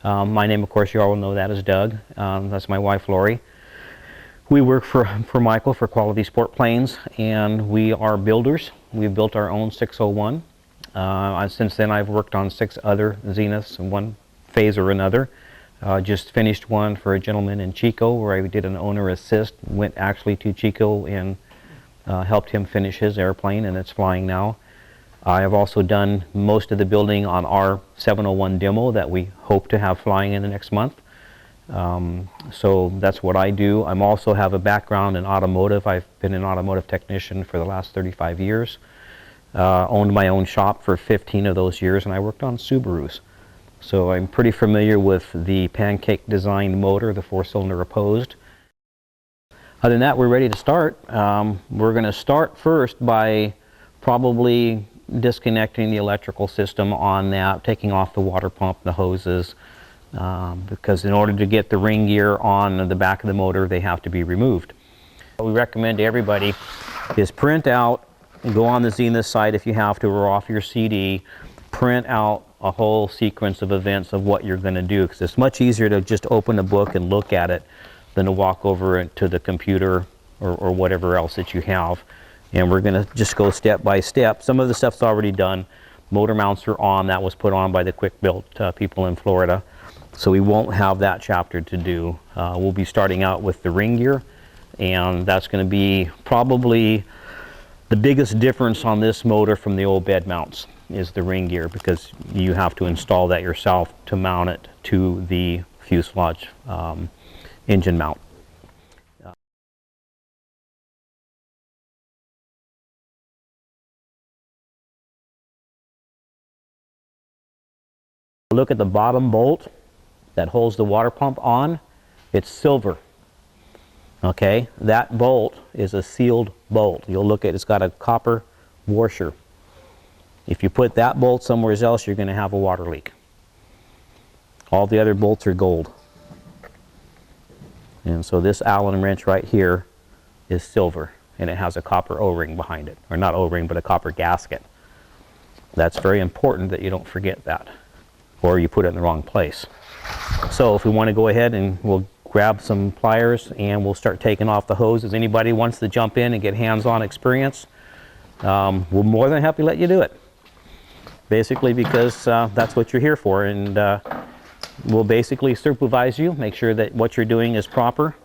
My name, of course, you all know that is Doug. That's my wife, Lori. We work for Michael for Quality Sport Planes, and we are builders. We've built our own 601. Since then, I've worked on 6 other Zeniths in one phase or another. Just finished one for a gentleman in Chico where I did an owner assist, went actually to Chico and helped him finish his airplane, and it's flying now. I have also done most of the building on our 701 demo that we hope to have flying in the next month. So that's what I do. I also have a background in automotive. I've been an automotive technician for the last 35 years. Owned my own shop for 15 of those years, and I worked on Subarus. So I'm pretty familiar with the pancake designed motor, the 4-cylinder opposed. Other than that, we're ready to start. We're going to start first by probably disconnecting the electrical system on that, taking off the water pump, the hoses, because in order to get the ring gear on the back of the motor, they have to be removed. What we recommend to everybody is print out, and go on the Zenith site if you have to, or off your CD, print out a whole sequence of events of what you're going to do, because it's much easier to just open a book and look at it than to walk over to the computer or whatever else that you have. And we're going to just go step by step. Some of the stuff's already done. Motor mounts are on. That was put on by the Quick Built people in Florida. So we won't have that chapter to do. We'll be starting out with the ring gear, and that's going to be probably the biggest difference on this motor from the old bed mounts is the ring gear, because you have to install that yourself to mount it to the fuselage engine mount. Look at the bottom bolt that holds the water pump on. It's silver. Okay, that bolt is a sealed bolt. You'll look at it's got a copper washer. If you put that bolt somewhere else, you're going to have a water leak. All the other bolts are gold. And so this Allen wrench right here is silver, and it has a copper O-ring behind it, or not O-ring, but a copper gasket. That's very important that you don't forget that, or you put it in the wrong place. So if we want to go ahead and we'll grab some pliers and we'll start taking off the hoses. Anybody wants to jump in and get hands-on experience, we're more than happy to let you do it. Basically because that's what you're here for, and we'll basically supervise you, make sure that what you're doing is proper,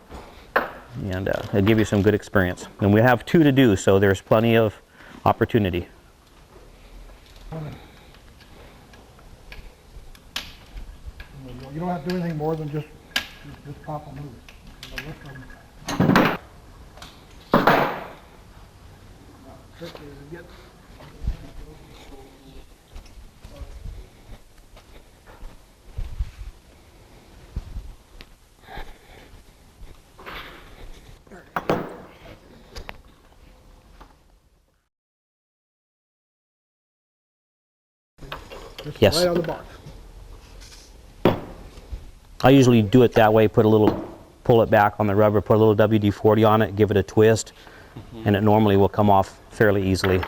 and it'll give you some good experience. And we have 2 to do, so there's plenty of opportunity. You don't have to do anything more than just pop and move. Yes. Right on the box. I usually do it that way, pull it back on the rubber, put a little WD-40 on it, give it a twist, and it normally will come off fairly easily.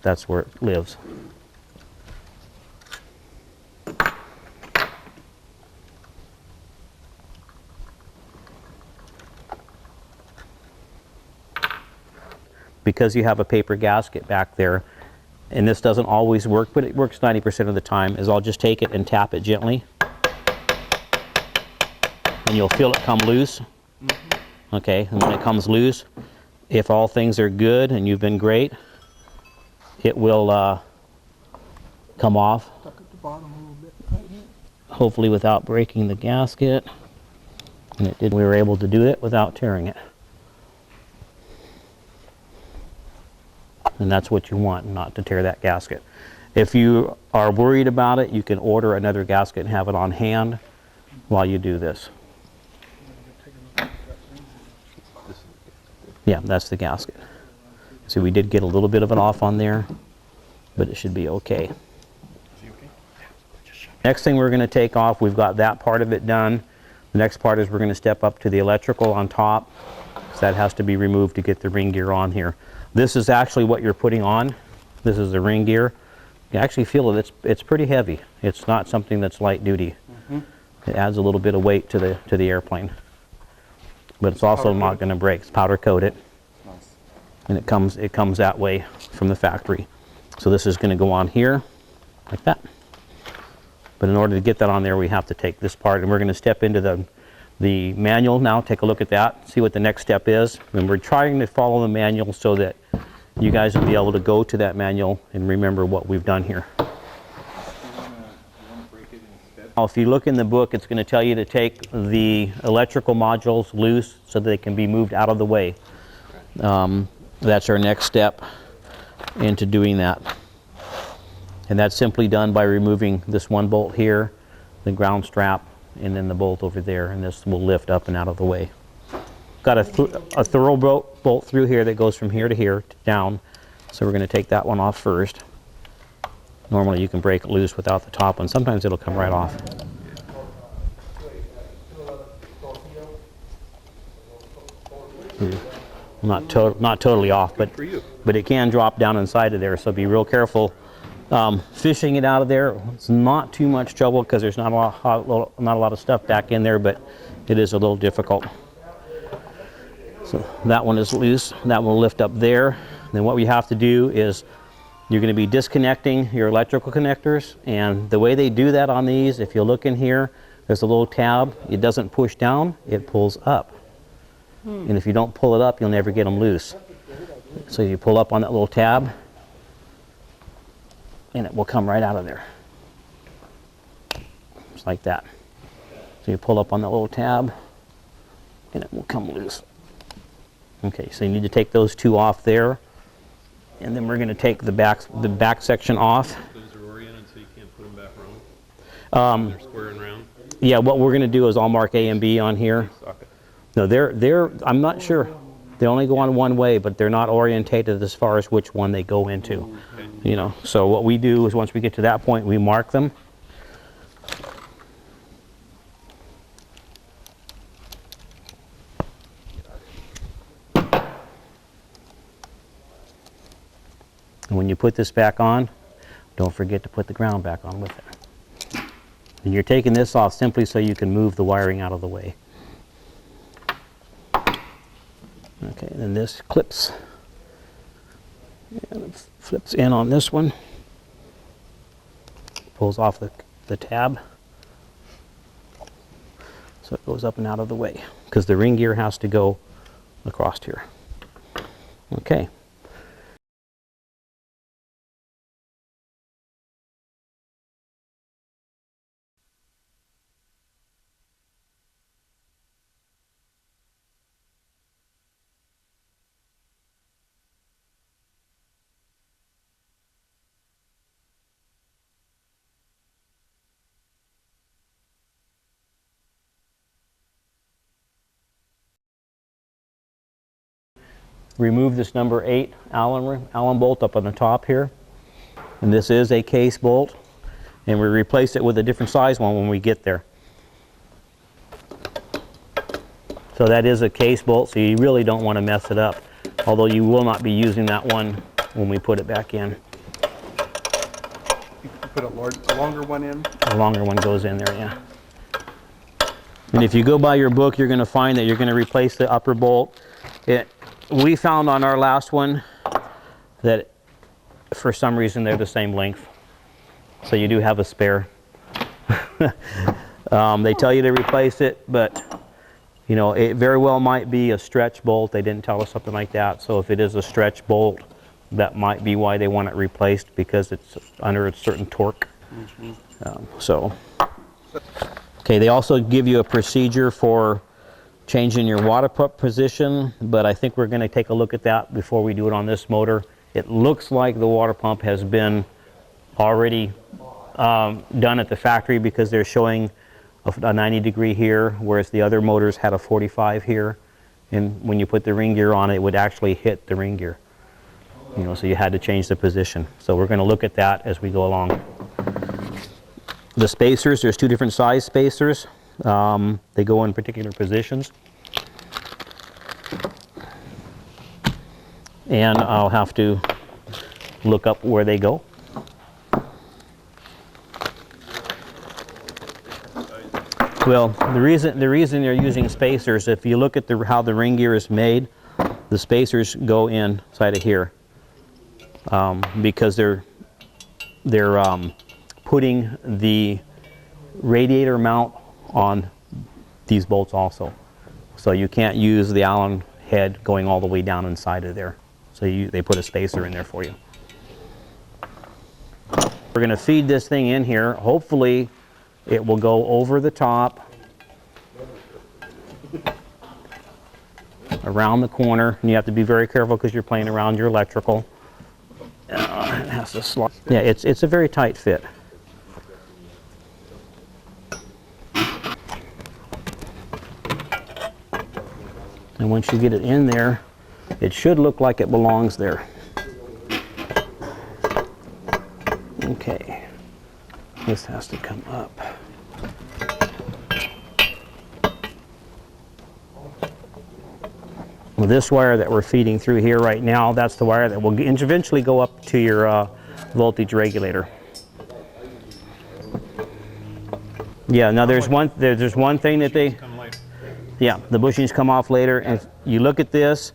That's where it lives. Because you have a paper gasket back there, and this doesn't always work, but it works 90% of the time, is I'll just take it and tap it gently, and you'll feel it come loose. Okay, and when it comes loose, if all things are good and you've been great, it will come off, hopefully without breaking the gasket, and it did. We were able to do it without tearing it. And that's what you want, not to tear that gasket. If you are worried about it, you can order another gasket and have it on hand while you do this. Yeah, that's the gasket. See, we did get a little bit of it off on there, but it should be okay. Next thing we're going to take off, we've got that part of it done. The next part is we're going to step up to the electrical on top, because that has to be removed to get the ring gear on here. This is actually what you're putting on. This is the ring gear. You actually feel it. It's pretty heavy. It's not something that's light duty. It adds a little bit of weight to the airplane, but it's also not going to break. It's powder coated, and it comes that way from the factory. So this is going to go on here like that. But in order to get that on there, we have to take this part, and we're going to step into the manual now. Take a look at that. See what the next step is. And we're trying to follow the manual so that you guys will be able to go to that manual and remember what we've done here. If you look in the book, it's going to tell you to take the electrical modules loose so that they can be moved out of the way. That's our next step into doing that. And that's simply done by removing this one bolt here, the ground strap, and then the bolt over there, and this will lift up and out of the way. Got a thorough bolt through here that goes from here to here down, so we're going to take that one off first. Normally you can break it loose without the top one. Sometimes it'll come right off. Not totally off, but it can drop down inside of there, so be real careful. Fishing it out of there, it's not too much trouble because there's not a lot of stuff back in there, but it is a little difficult. So that one is loose. That will lift up there. Then what we have to do is you're going to be disconnecting your electrical connectors, and the way they do that on these, if you look in here, there's a little tab. It doesn't push down, it pulls up. And if you don't pull it up, you'll never get them loose. So you pull up on that little tab, and it will come right out of there. Just like that. So you pull up on that little tab, and it will come loose. Okay, so you need to take those two off there. And then we're going to take the back section off. Those are oriented so you can't put them back around? They're square and round? Yeah, what we're going to do is I'll mark A and B on here. Socket. No, I'm not sure. They only go on one way, but they're not orientated as far as which one they go into. Okay. You know, so what we do is once we get to that point, we mark them. And when you put this back on, don't forget to put the ground back on with it. And you're taking this off simply so you can move the wiring out of the way. Okay, then this clips. And it flips in on this one. Pulls off the tab. So it goes up and out of the way, because the ring gear has to go across here. Okay. Remove this number 8 Allen bolt up on the top here, and this is a case bolt, and we replace it with a different size one when we get there. So that is a case bolt, so you really don't want to mess it up, although you will not be using that one when we put it back in. You put a longer one in? A longer one goes in there, yeah. And if you go by your book, you're going to find that you're going to replace the upper bolt. We found on our last one that for some reason they're the same length, so you do have a spare. They tell you to replace it, but you know, it very well might be a stretch bolt. They didn't tell us something like that, so if it is a stretch bolt, that might be why they want it replaced, because it's under a certain torque. Okay, they also give you a procedure for changing your water pump position, but I think we're going to take a look at that before we do it on this motor. It looks like the water pump has been already done at the factory, because they're showing a 90 degree here, whereas the other motors had a 45 here, and when you put the ring gear on, it would actually hit the ring gear. You know, so you had to change the position. So we're going to look at that as we go along. The spacers, there's two different size spacers. They go in particular positions. And I'll have to look up where they go. Well, the reason they're using spacers, if you look at how the ring gear is made, the spacers go inside of here because they're putting the radiator mount on these bolts also. So you can't use the Allen head going all the way down inside of there. So they put a spacer in there for you. We're going to feed this thing in here. Hopefully it will go over the top, around the corner, and you have to be very careful because you're playing around your electrical. It has to slide. Yeah, it's a very tight fit. And once you get it in there, it should look like it belongs there. Okay, this has to come up. Well, this wire that we're feeding through here right now, that's the wire that will eventually go up to your voltage regulator. Yeah, now there's one thing that they, yeah, the bushings come off later, and you look at this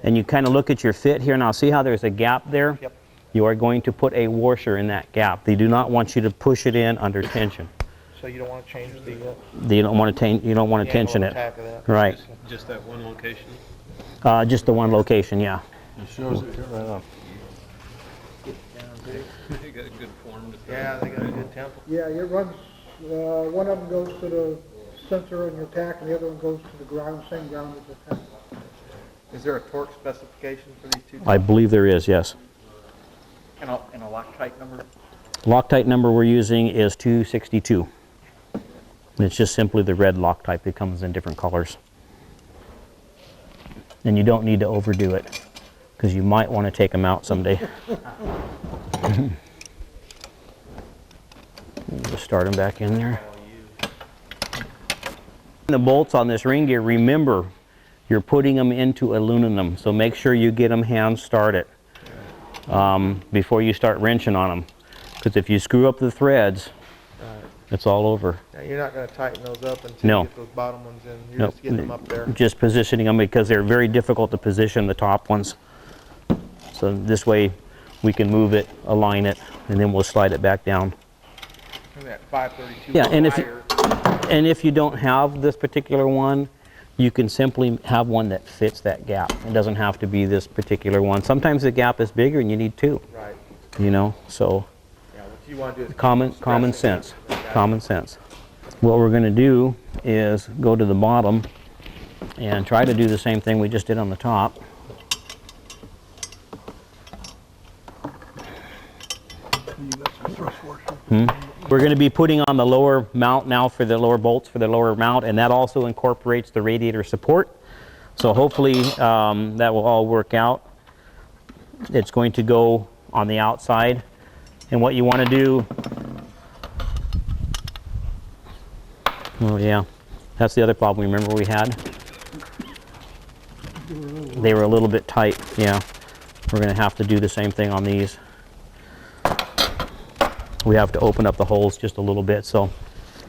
and you kind of look at your fit here. Now see how there's a gap there? Yep. You are going to put a washer in that gap. They do not want you to push it in under tension. So you don't want to change the You don't want to tension it. attack of that. Right. Just that one location? Just the one location, yeah. It shows it right up. They got a good form to Yeah, they got a good tempo. Yeah, it runs, one of them goes to the sensor in your attack, and the other one goes to the ground, same ground as the attack. Is there a torque specification for these two? I believe there is, yes. And a Loctite number? Loctite number we're using is 262. It's just simply the red Loctite that comes in different colors. And you don't need to overdo it, because you might want to take them out someday. Just start them back in there. The bolts on this ring gear, remember, you're putting them into aluminum, so make sure you get them hand started before you start wrenching on them, because if you screw up the threads, it's all over. Now, you're not going to tighten those up until No. you get those bottom ones in. You're Nope. just getting them up there. Just positioning them, because they're very difficult to position, the top ones. So this way we can move it, align it, and then we'll slide it back down. And that 532 Yeah, and wire. if you don't have this particular one, you can simply have one that fits that gap. It doesn't have to be this particular one. Sometimes the gap is bigger and you need two. Right. You know, so Yeah, what you want to do is common sense. Common sense. What we're going to do is go to the bottom and try to do the same thing we just did on the top. We're going to be putting on the lower mount now for the lower bolts for the lower mount, and that also incorporates the radiator support. So hopefully that will all work out. It's going to go on the outside, and what you want to do, oh yeah, that's the other problem remember we had. They were a little bit tight, yeah. We're going to have to do the same thing on these. We have to open up the holes just a little bit, so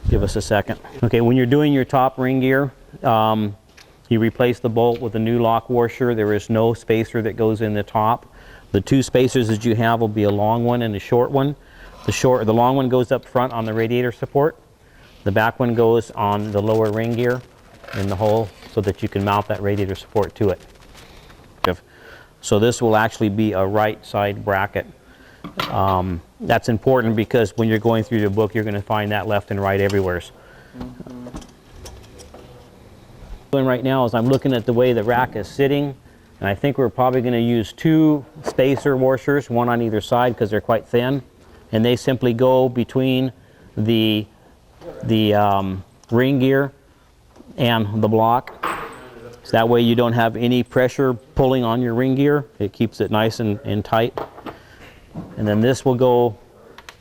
give us a second. Okay, when you're doing your top ring gear, you replace the bolt with a new lock washer. There is no spacer that goes in the top. The two spacers that you have will be a long one and a short one. The long one goes up front on the radiator support. The back one goes on the lower ring gear in the hole so that you can mount that radiator support to it. So this will actually be a right side bracket. That's important because when you're going through the book, you're going to find that left and right everywhere. Doing right now is I'm looking at the way the rack is sitting, and I think we're probably going to use two spacer washers, one on either side because they're quite thin, and they simply go between the ring gear and the block. So that way you don't have any pressure pulling on your ring gear. It keeps it nice and tight. And then this will go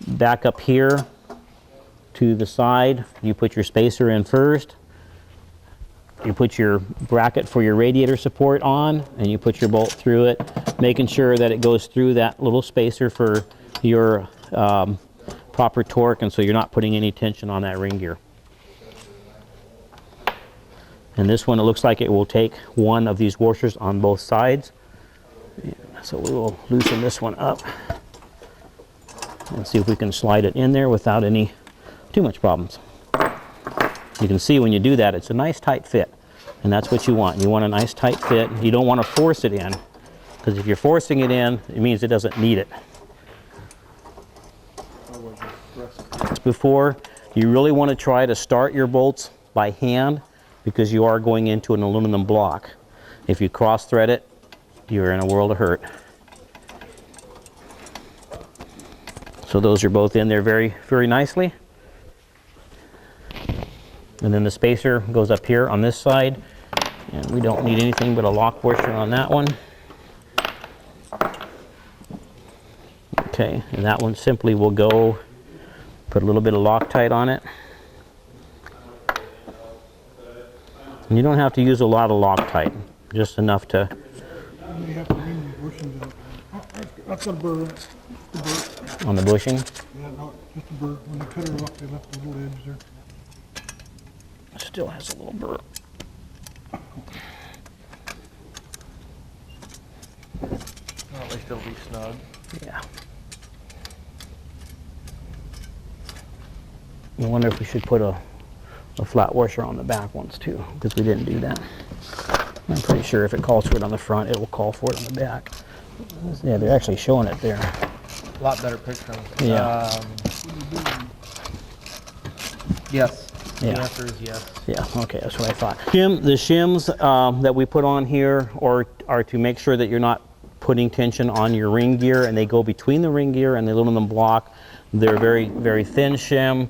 back up here to the side. You put your spacer in first, you put your bracket for your radiator support on, and you put your bolt through it, making sure that it goes through that little spacer for your proper torque, and so you're not putting any tension on that ring gear. And this one, it looks like it will take one of these washers on both sides. So we will loosen this one up and see if we can slide it in there without any too much problems. You can see when you do that, it's a nice tight fit, and that's what you want. You want a nice tight fit. You don't want to force it in, because if you're forcing it in, it means it doesn't need it. Before, you really want to try to start your bolts by hand, because you are going into an aluminum block. If you cross thread it, you're in a world of hurt. So those are both in there very, very nicely. And then the spacer goes up here on this side, and we don't need anything but a lock washer on that one. Okay, and that one simply will go, put a little bit of Loctite on it. And you don't have to use a lot of Loctite, just enough to... You have to bring the bushings out. Oh, that's got a burr in it. Just a burr. On the bushing? Yeah, no, just a burr. When they cut it off, they left the little edge there. Still has a little burr. Well, at least it'll be snug. Yeah. I wonder if we should put a flat washer on the back ones too, because we didn't do that. I'm pretty sure if it calls for it on the front, it will call for it on the back. Yeah, they're actually showing it there. A lot better picture. Yeah. Yes. Yeah. The answer is yes. Yeah, okay, that's what I thought. The shims that we put on here are to make sure that you're not putting tension on your ring gear, and they go between the ring gear and the aluminum block. They're very, very thin shim.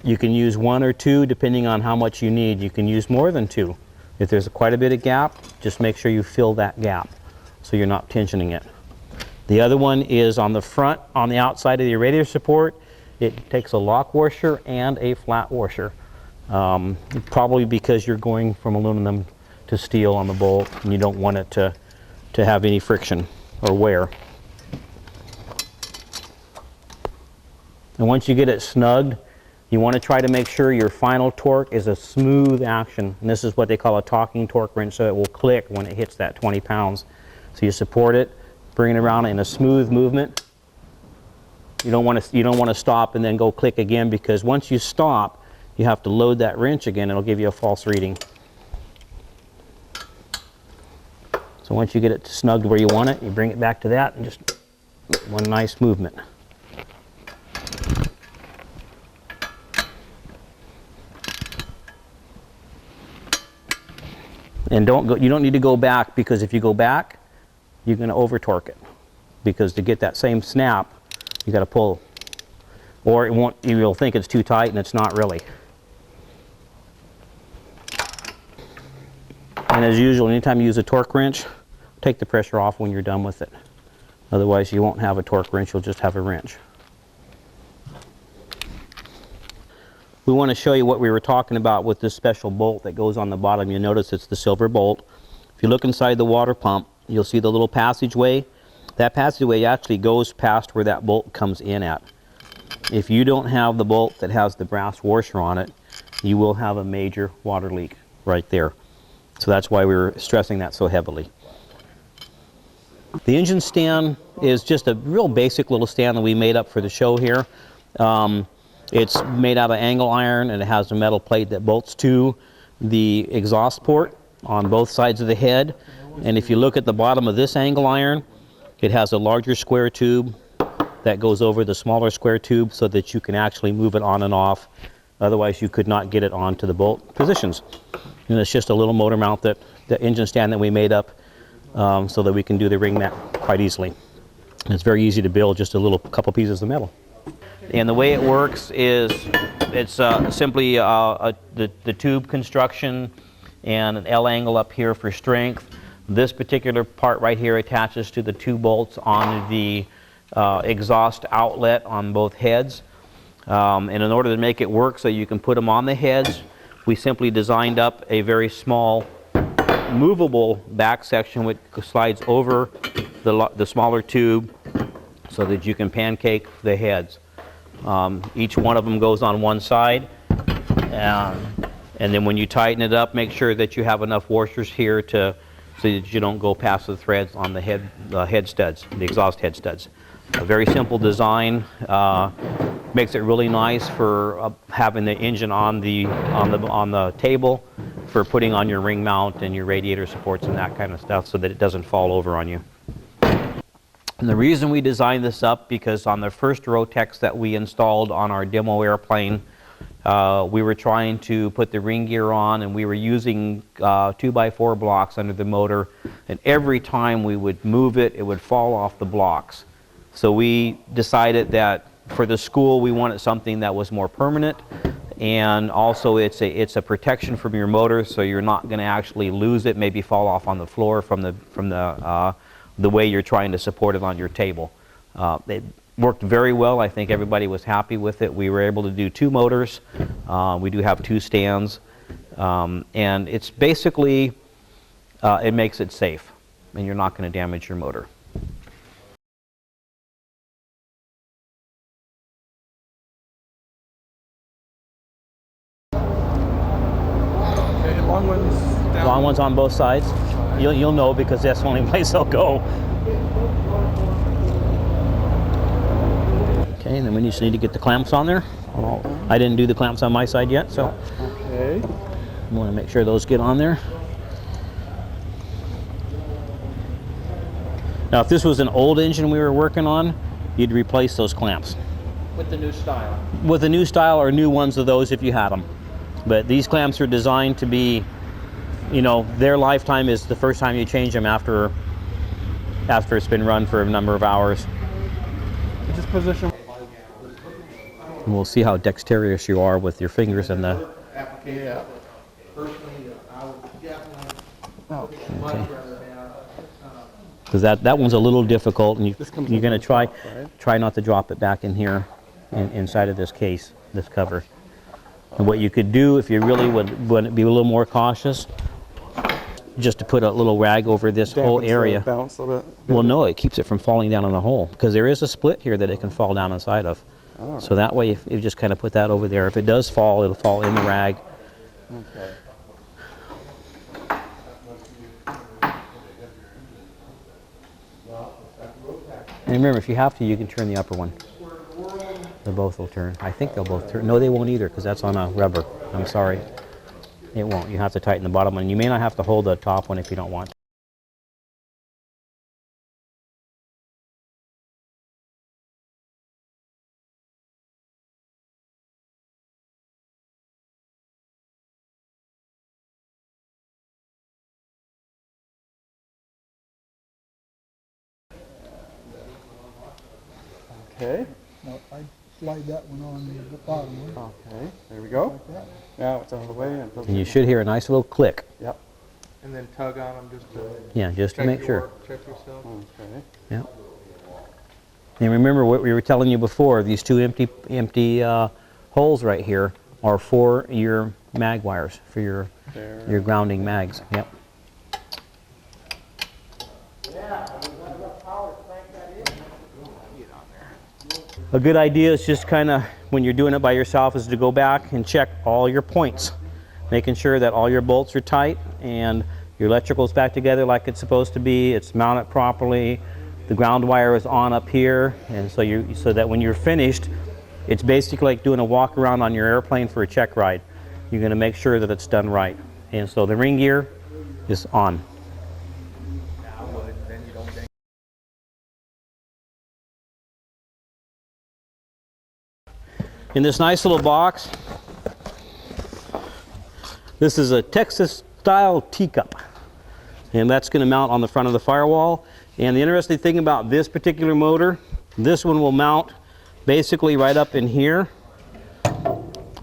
You can use one or two depending on how much you need. You can use more than two. If there's quite a bit of gap, just make sure you fill that gap so you're not tensioning it. The other one is on the front, on the outside of the radiator support. It takes a lock washer and a flat washer. Probably because you're going from aluminum to steel on the bolt, and you don't want it to have any friction or wear. And once you get it snugged, you want to try to make sure your final torque is a smooth action. And this is what they call a talking torque wrench, so it will click when it hits that 20 pounds. So you support it, bring it around in a smooth movement. You don't want to stop and then go click again, because once you stop, you have to load that wrench again. It'll give you a false reading. So once you get it snugged where you want it, you bring it back to that and just one nice movement. And you don't need to go back, because if you go back, you're going to over torque it. Because to get that same snap, you got to pull, or you'll think it's too tight, and it's not really. And as usual, anytime you use a torque wrench, take the pressure off when you're done with it. Otherwise, you won't have a torque wrench, you'll just have a wrench. We want to show you what we were talking about with this special bolt that goes on the bottom. You notice it's the silver bolt. If you look inside the water pump, you'll see the little passageway. That passageway actually goes past where that bolt comes in at. If you don't have the bolt that has the brass washer on it, you will have a major water leak right there. So that's why we were stressing that so heavily. The engine stand is just a real basic little stand that we made up for the show here. It's made out of angle iron, and it has a metal plate that bolts to the exhaust port on both sides of the head. And if you look at the bottom of this angle iron, it has a larger square tube that goes over the smaller square tube so that you can actually move it on and off. Otherwise, you could not get it onto the bolt positions. And it's just a little motor mount, the engine stand that we made up so that we can do the ring mount quite easily. And it's very easy to build, just a couple pieces of metal. And the way it works is it's simply the tube construction and an L angle up here for strength. This particular part right here attaches to the two bolts on the exhaust outlet on both heads. And in order to make it work so you can put them on the heads, we simply designed up a very small movable back section which slides over the smaller tube so that you can pancake the heads. Each one of them goes on one side, and then when you tighten it up, make sure that you have enough washers here so that you don't go past the threads on the head studs, the exhaust head studs. A very simple design, makes it really nice for having the engine on the table, for putting on your ring mount and your radiator supports and that kind of stuff, so that it doesn't fall over on you. And the reason we designed this up, because on the first Rotax that we installed on our demo airplane, we were trying to put the ring gear on, and we were using 2x4 blocks under the motor, and every time we would move it, it would fall off the blocks. So we decided that for the school we wanted something that was more permanent, and also it's a protection from your motor, so you're not going to actually lose it, maybe fall off on the floor from the way you're trying to support it on your table. It worked very well. I think everybody was happy with it. We were able to do 2 motors. We do have 2 stands, and it's basically it makes it safe, and you're not going to damage your motor. Okay, long ones down. Long ones on both sides. You'll know, because that's the only place they'll go. Okay, and then we just need to get the clamps on there. I didn't do the clamps on my side yet, so Okay. I want to make sure those get on there. Now, if this was an old engine we were working on, you'd replace those clamps. With the new style. With a new style or new ones of those if you had them. But these clamps are designed to be, you know, their lifetime is the first time you change them after it's been run for a number of hours. Just position. And we'll see how dexterous you are with your fingers and the... Yeah. Okay. Because that one's a little difficult, and you're going to try not to drop it back in here, inside of this case, this cover. And what you could do, if you really would be a little more cautious, just to put a little rag over this whole area. Bounce a little bit. Well, no, it keeps it from falling down in the hole, because there is a split here that it can fall down inside of. Oh. So that way, if you just kind of put that over there, if it does fall, it'll fall in the rag. Okay. And remember, if you have to, you can turn the upper one. They both will turn. I think they'll both turn. No, they won't either, because that's on a rubber. I'm sorry. It won't. You have to tighten the bottom one. You may not have to hold the top one if you don't want to. Okay. Now, I slide that one on the bottom one. Okay. There we go. Like that. Now it's out of the way. And you should hear a nice little click. Yep. And then tug on them just to Yeah, just to make sure. check yourself. Okay. Yeah. And remember what we were telling you before, these 2 empty holes right here are for your mag wires, for your grounding mags. Yep. A good idea is just kind of, when you're doing it by yourself, is to go back and check all your points, making sure that all your bolts are tight and your electrical's back together like it's supposed to be, it's mounted properly, the ground wire is on up here, and so that when you're finished, it's basically like doing a walk around on your airplane for a check ride. You're going to make sure that it's done right. And so the ring gear is on. In this nice little box, this is a Texas style teacup, and that's going to mount on the front of the firewall. And the interesting thing about this particular motor, this one will mount basically right up in here.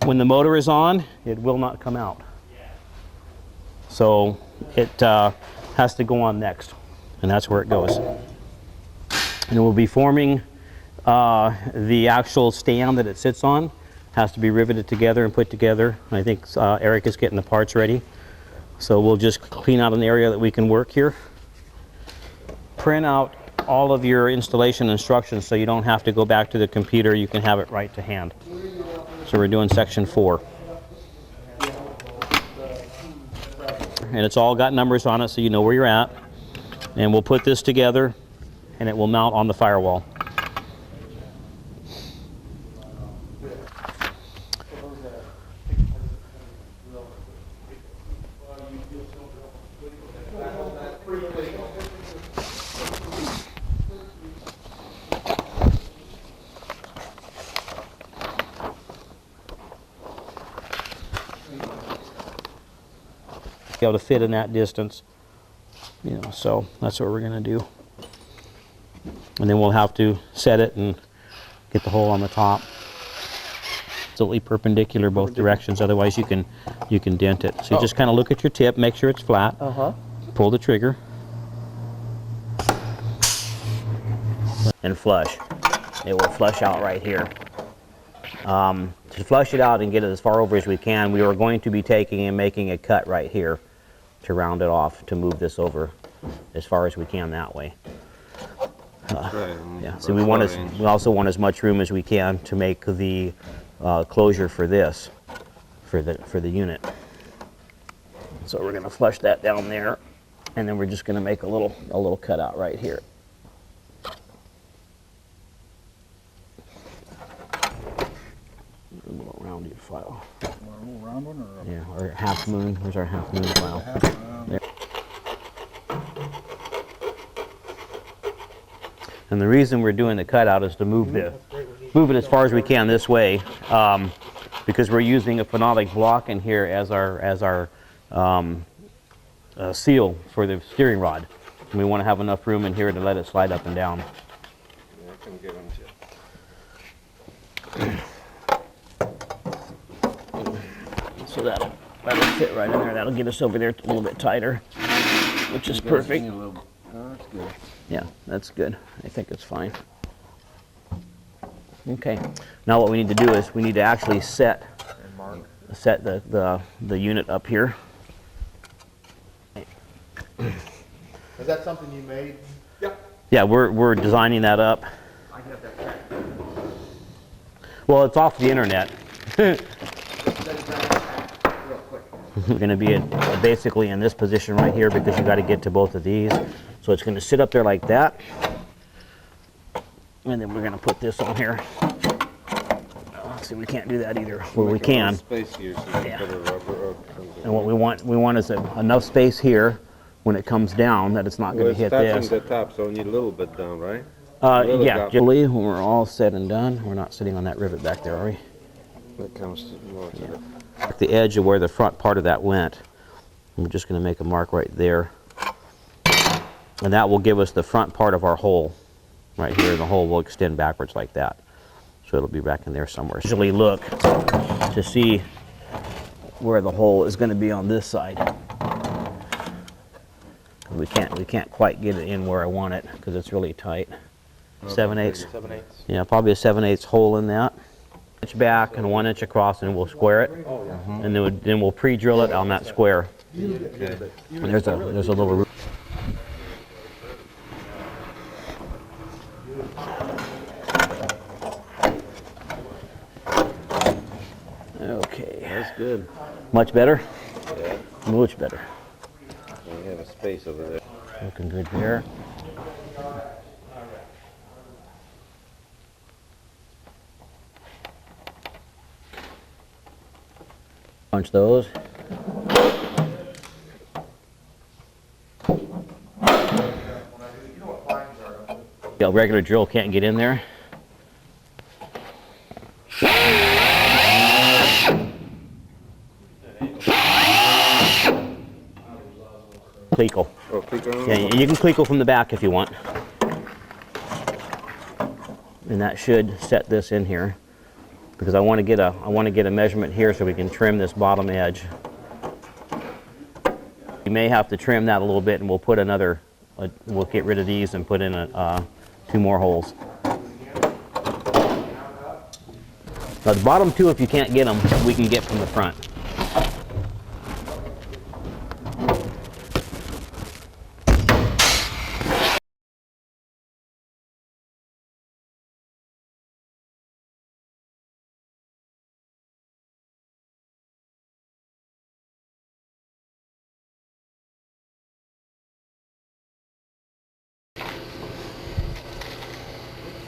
When the motor is on, it will not come out. So it has to go on next, and that's where it goes. And it will be forming the actual stand that it sits on. has to be riveted together and put together. I think Eric is getting the parts ready. So we'll just clean out an area that we can work here. Print out all of your installation instructions so you don't have to go back to the computer. You can have it right to hand. So we're doing section 4. And it's all got numbers on it so you know where you're at. And we'll put this together and it will mount on the firewall. Be able to fit in that distance, you know, so that's what we're going to do. And then we'll have to set it and get the hole on the top. Absolutely perpendicular both directions, otherwise you can dent it. So you just kind of look at your tip, make sure it's flat, pull the trigger, and flush. It will flush out right here. To flush it out and get it as far over as we can, we are going to be taking and making a cut right here to round it off, to move this over as far as we can that way. Yeah. So we also want as much room as we can to make the closure for this, for the unit. So we're going to flush that down there, and then we're just going to make a little cutout right here. A little rounded file. A little round one or? Yeah, or half moon. Here's our half moon file. There. And the reason we're doing the cutout is to move it as far as we can this way, because we're using a phenolic block in here as our seal for the steering rod. And we want to have enough room in here to let it slide up and down. Yeah, I can get them to. So that'll fit right in there. That'll get us over there a little bit tighter, which is perfect. Oh, that's good. Yeah, that's good. I think it's fine. Okay. Now what we need to do is we need to actually set the unit up here. Is that something you made? Yeah, we're designing that up. I can have that. Well, it's off the internet. Real quick. We're going to be basically in this position right here because you got to get to both of these. So it's going to sit up there like that. And then we're going to put this on here. See, we can't do that either. Well, we can. Space here, so you Yeah. can put a rubber or something. And what we want is enough space here when it comes down that it's not Well, going to it's hit touching this. the top, so you need a little bit down, right? little Yeah, gap. generally when we're all said and done, we're not sitting on that rivet back there, are we? That comes more to the... The edge of where the front part of that went. I'm just going to make a mark right there. And that will give us the front part of our hole. Right here, the hole will extend backwards like that. So it'll be back in there somewhere. Usually look to see where the hole is going to be on this side. We can't quite get it in where I want it because it's really tight. 7/8. 7/8. Yeah, probably a 7/8 hole in that. Inch back and 1 inch across, and we'll square it. And then we'll pre-drill it on that square. And there's a little. Okay. That's good. Much better? Yeah, Much better. we have a space over there. Looking good there. Punch those. Yeah, regular drill can't get in there. Clecal. Oh, click on Yeah, and you can clecal from the back if you want. And that should set this in here because I want to get a measurement here so we can trim this bottom edge. You may have to trim that a little bit, and we'll put we'll get rid of these and put in 2 more holes. Now the bottom two, if you can't get them, we can get from the front.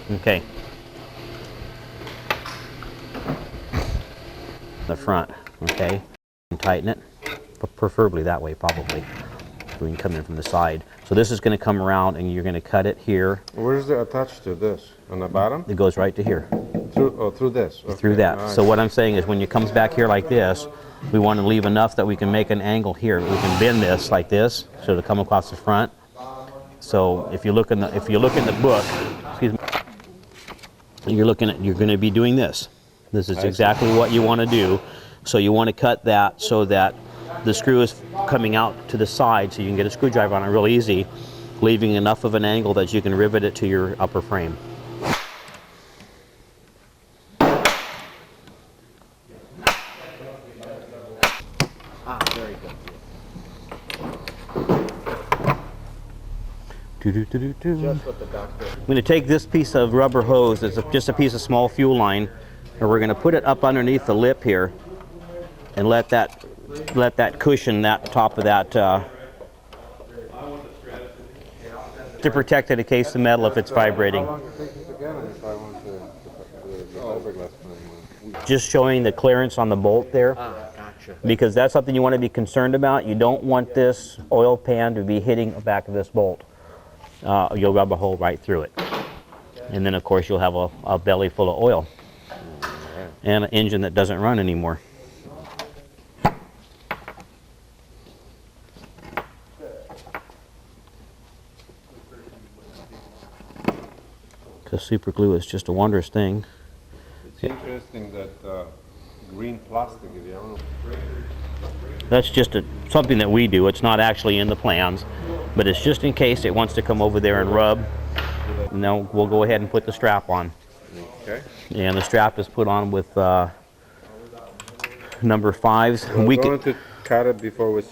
Okay. The front, okay, and tighten it, preferably that way probably. We can come in from the side. So this is going to come around and you're going to cut it here. Where is it attached to this? On the bottom? It goes right to here. Through this? Okay, Through that. nice. So what I'm saying is when it comes back here like this, we want to leave enough that we can make an angle here. We can bend this like this, so it'll come across the front. So if you look in the book, excuse me, you're going to be doing this. This is exactly what you want to do. So you want to cut that so that the screw is coming out to the side so you can get a screwdriver on it real easy, leaving enough of an angle that you can rivet it to your upper frame. Very good. Just what the doctor. I'm going to take this piece of rubber hose, it's just a piece of small fuel line, and we're going to put it up underneath the lip here and let that cushion that top of that to protect it in case the metal if it's vibrating. Just showing the clearance on the bolt there. Gotcha. Because that's something you want to be concerned about. You don't want this oil pan to be hitting the back of this bolt. You'll rub a hole right through it. And then of course you'll have a belly full of oil. And an engine that doesn't run anymore. Because super glue is just a wondrous thing. It's interesting that green plastic, if you don't. That's just something that we do. It's not actually in the plans, but it's just in case it wants to come over there and rub. And then we'll go ahead and put the strap on. Okay. And the strap is put on with number 5s. We're going to cut it before We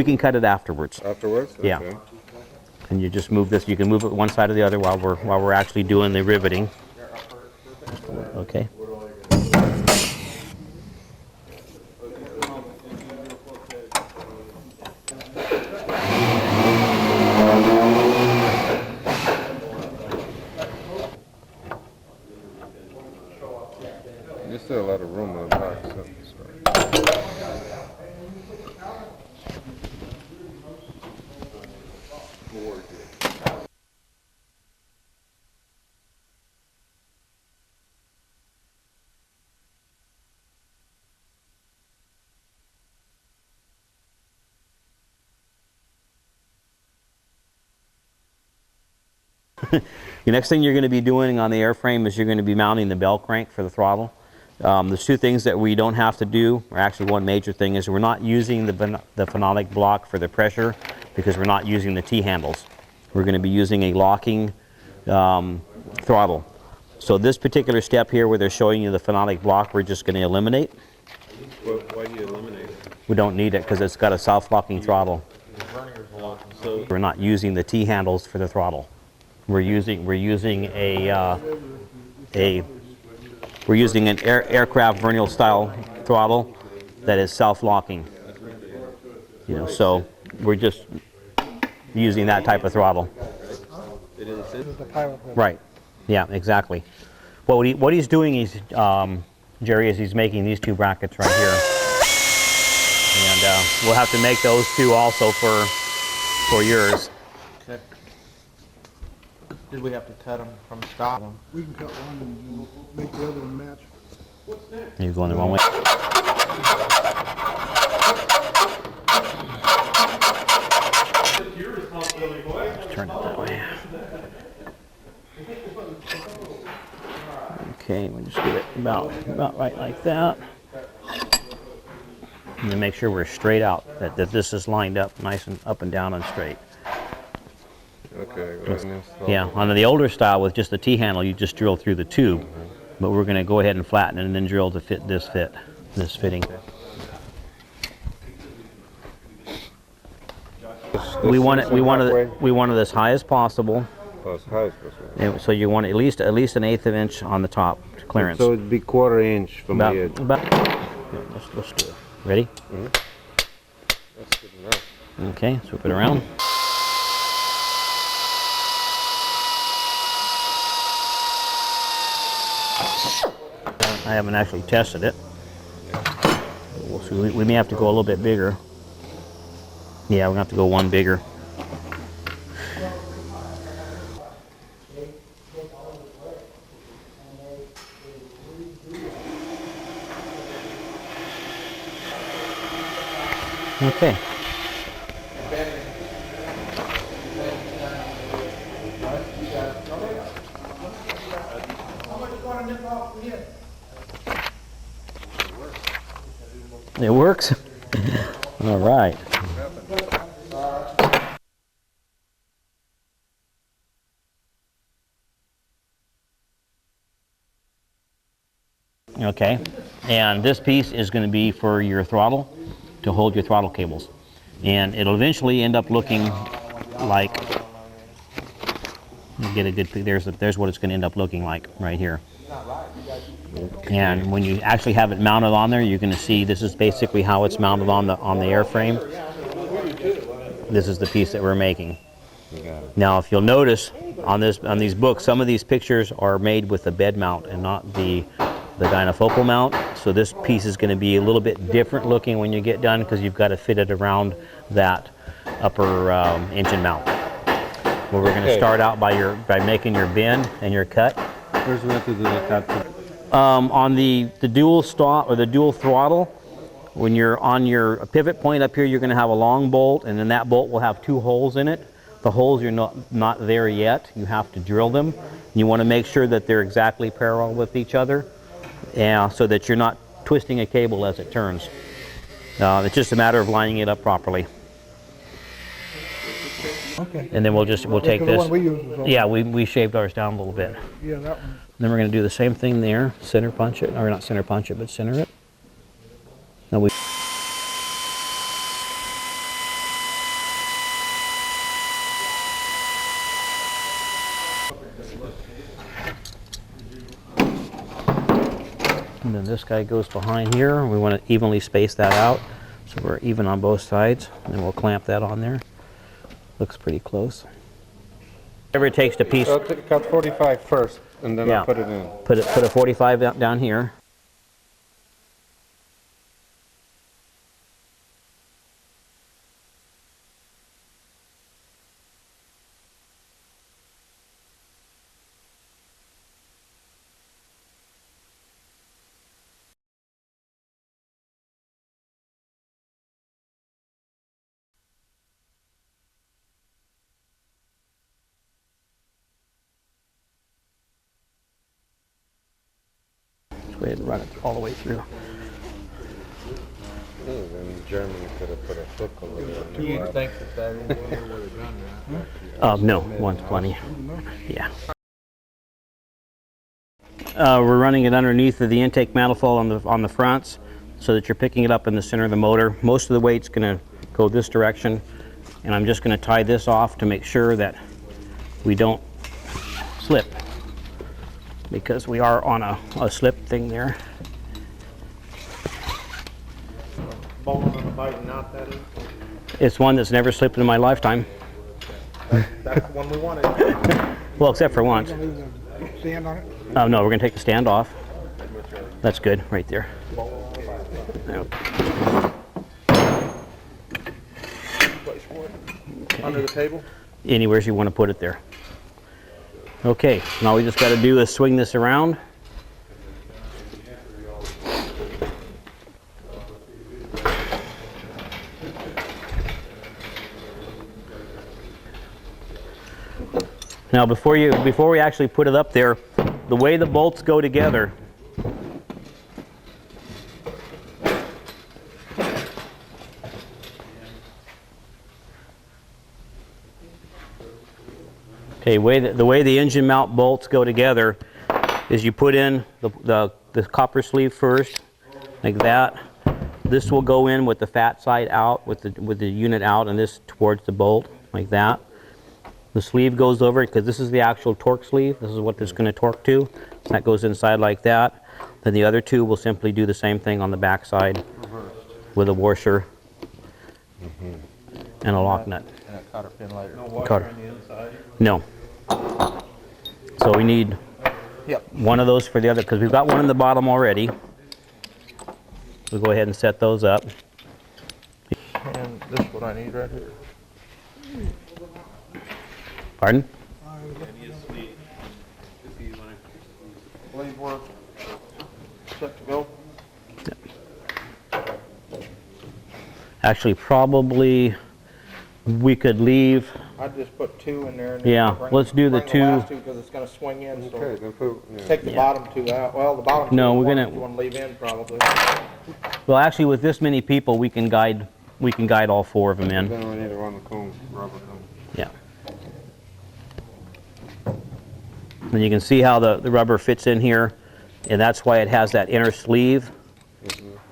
can cut it afterwards. afterwards? Yeah. Okay. And you just move this. You can move it one side or the other while we're actually doing the riveting. Okay. There's still a lot of room on the back. So. The next thing you're going to be doing on the airframe is you're going to be mounting the bell crank for the throttle. There's two things that we don't have to do, or actually one major thing is we're not using the phenolic block for the pressure because we're not using the T-handles. We're going to be using a locking throttle. So this particular step here where they're showing you the phenolic block, we're just going to eliminate. Why do you eliminate it? We don't need it because it's got a self-locking throttle. So We're not using the T-handles for the throttle. We're using an aircraft vernier style throttle that is self-locking. You know, so we're just using that type of throttle. it is. The pilot head. Right. Yeah, exactly. Well, what he's doing is, Jerry, is he's making these two brackets right here, and we'll have to make those two also for yours. Okay. Did we have to cut them from stock? We can cut one and make the other one match. You're going the wrong way. Turn it that way. Okay, we'll just get it about right like that. And then make sure we're straight out, that this is lined up nice and up and down and straight. Okay. Yeah, on the older style with just the T-handle, you just drill through the tube. but we're going to go ahead and flatten it and then drill to fit this fitting. We want it as high as possible. Oh, as high as possible. And so you want at least an 1/8 of an inch on the top clearance. So it'd be 1/4 inch from the edge. Let's do it. Ready? Mm-hmm. That's good enough. Okay, swoop it around. I haven't actually tested it. We'll see. We may have to go a little bit bigger. Yeah, we're going to have to go one bigger. Okay. It works? All right. Okay, and this piece is going to be for your throttle, to hold your throttle cables. And it'll eventually end up looking like, you get a good, there's what it's going to end up looking like right here. And when you actually have it mounted on there, you're going to see this is basically how it's mounted on the airframe. This is the piece that we're making. Now, if you'll notice on these books, some of these pictures are made with the bed mount and not the dynafocal mount. So this piece is going to be a little bit different looking when you get done because you've got to fit it around that upper engine mount. Well, we're going to start out by making your bend and your cut. First we have to do the cut. On the dual stop or the dual throttle, when you're on your pivot point up here, you're going to have a long bolt, and then that bolt will have 2 holes in it. The holes are not there yet. You have to drill them. You want to make sure that they're exactly parallel with each other, so that you're not twisting a cable as it turns. It's just a matter of lining it up properly. Okay. And then we'll take The this. one we use was on. Yeah, we shaved ours down a little bit. Yeah, that one. Then we're going to do the same thing there, center punch it, or not center punch it, but center it. Now we and then this guy goes behind here. We want to evenly space that out so we're even on both sides. And then we'll clamp that on there. Looks pretty close. Whatever it takes to piece. So cut 45 first, and then I'll put it in. Put a 45 down here. Go ahead and run it all the way through. Then Germany could have put a hook over there. Do you think that is where they're done, No, one's plenty. Yeah. We're running it underneath of the intake manifold on the fronts so that you're picking it up in the center of the motor. Most of the weight's going to go this direction, and I'm just going to tie this off to make sure that we don't slip, because we are on a slip thing there. Bolting on the bite, not that is? It's one that's never slipped in my lifetime. That's the one we wanted. Well, except for once. Leave the stand on it. Oh no, we're going to take the stand off. That's good, right there. Yep. Under the table? Anywhere you want to put it there. Okay, now all we just got to do is swing this around. Now before we actually put it up there, the way the bolts go together, okay, the way the engine mount bolts go together, is you put in the copper sleeve first, like that. This will go in with the fat side out, with the unit out, and this towards the bolt, like that. The sleeve goes over it because this is the actual torque sleeve. This is what this is going to torque to. That goes inside like that. Then the other two will simply do the same thing on the back side with a washer and a lock nut. And a cotter pin later. No washer Cutter. on the inside. No. So we need one of those for the other, because we've got one in the bottom already. We'll go ahead and set those up. And this is what I need right here. Pardon? I need a sleeve. Just use one. Leave work. Set to go. Actually, probably we could leave. I'd just put 2 in there. And Yeah, let's do the bring last 2. because it's going to swing in. So Okay, then put, yeah. take the bottom 2 out. Well, the bottom 2 No, we're you gonna- want to leave in probably. Well, actually, with this many people, we can guide all 4 of them in. Then we need to run the cone, rubber cone. Yeah. And you can see how the rubber fits in here, and that's why it has that inner sleeve,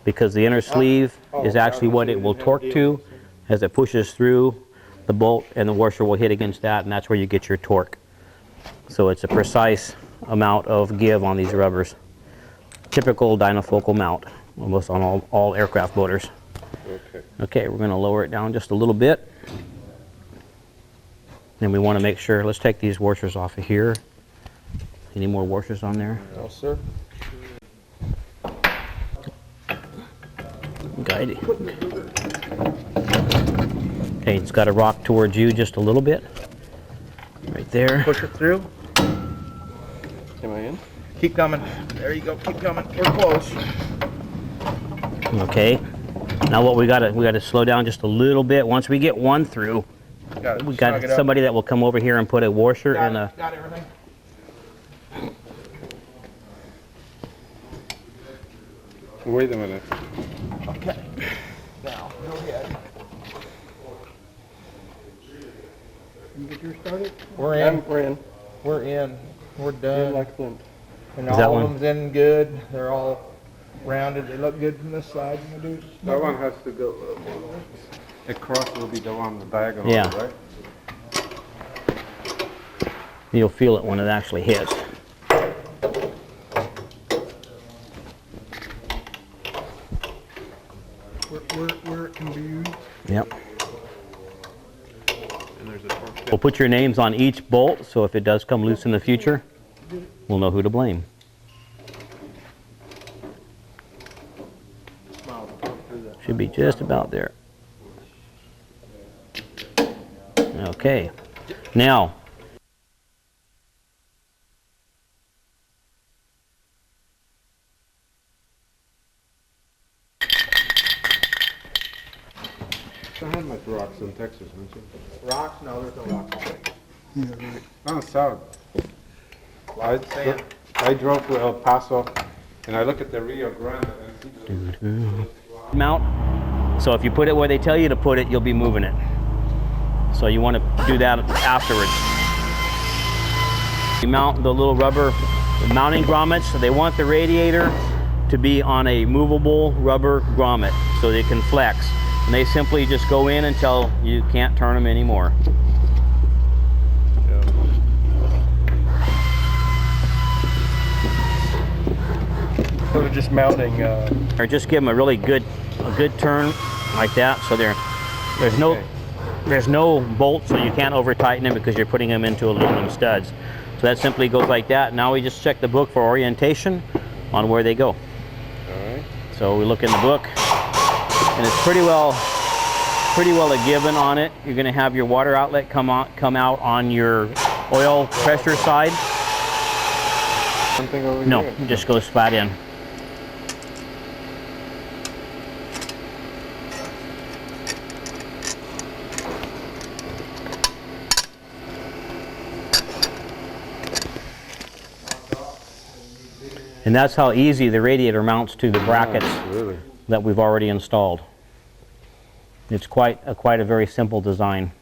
because the inner sleeve is actually what it will torque to as it pushes through the bolt, and the washer will hit against that, and that's where you get your torque. So it's a precise amount of give on these rubbers. Typical dynafocal mount, almost on all aircraft motors. Okay. Okay, we're going to lower it down just a little bit. And we want to make sure, let's take these washers off of here. Any more washers on there? No, sir. Guide it. Okay, it's got to rock towards you just a little bit. Right there. Push it through. Am I in? Keep coming. There you go. Keep coming. We're close. Okay. Now what we got to slow down just a little bit. Once we get one through, Got it. we got Snug it up. somebody that will come over here and put a washer and a. Got everything. Wait a minute. Okay. Now, go ahead. You get yours started? We're in. We're in. We're in. We're done. Like Flint. And Is that all one? of them's in good. They're all rounded. They look good from this side. That one has to go, across will be the one, the diagonal, Yeah. right? You'll feel it when it actually hits. Where it can be used. Yep. And there's a torque pin. We'll put your names on each bolt, so if it does come loose in the future, we'll know who to blame. Should be just about there. Okay. Now, So how much rocks in Texas, don't you? Rocks? No, there's no rocks. No, south. I drove to El Paso, and I look at the Rio Grande and see mount. So if you put it where they tell you to put it, you'll be moving it. So you want to do that afterwards. You mount the little rubber mounting grommets. So they want the radiator to be on a movable rubber grommet so they can flex. And they simply just go in until you can't turn them anymore. So we're just mounting. Or just give them a really good turn like that. So there's no bolt, so you can't over tighten them because you're putting them into aluminum studs. So that simply goes like that. Now we just check the book for orientation on where they go. All right. So we look in the book, and it's pretty well a given on it. You're going to have your water outlet come out on your oil pressure side. Something over No, here. it just goes flat in. And that's how easy the radiator mounts to the brackets Really? that we've already installed. It's quite a very simple design.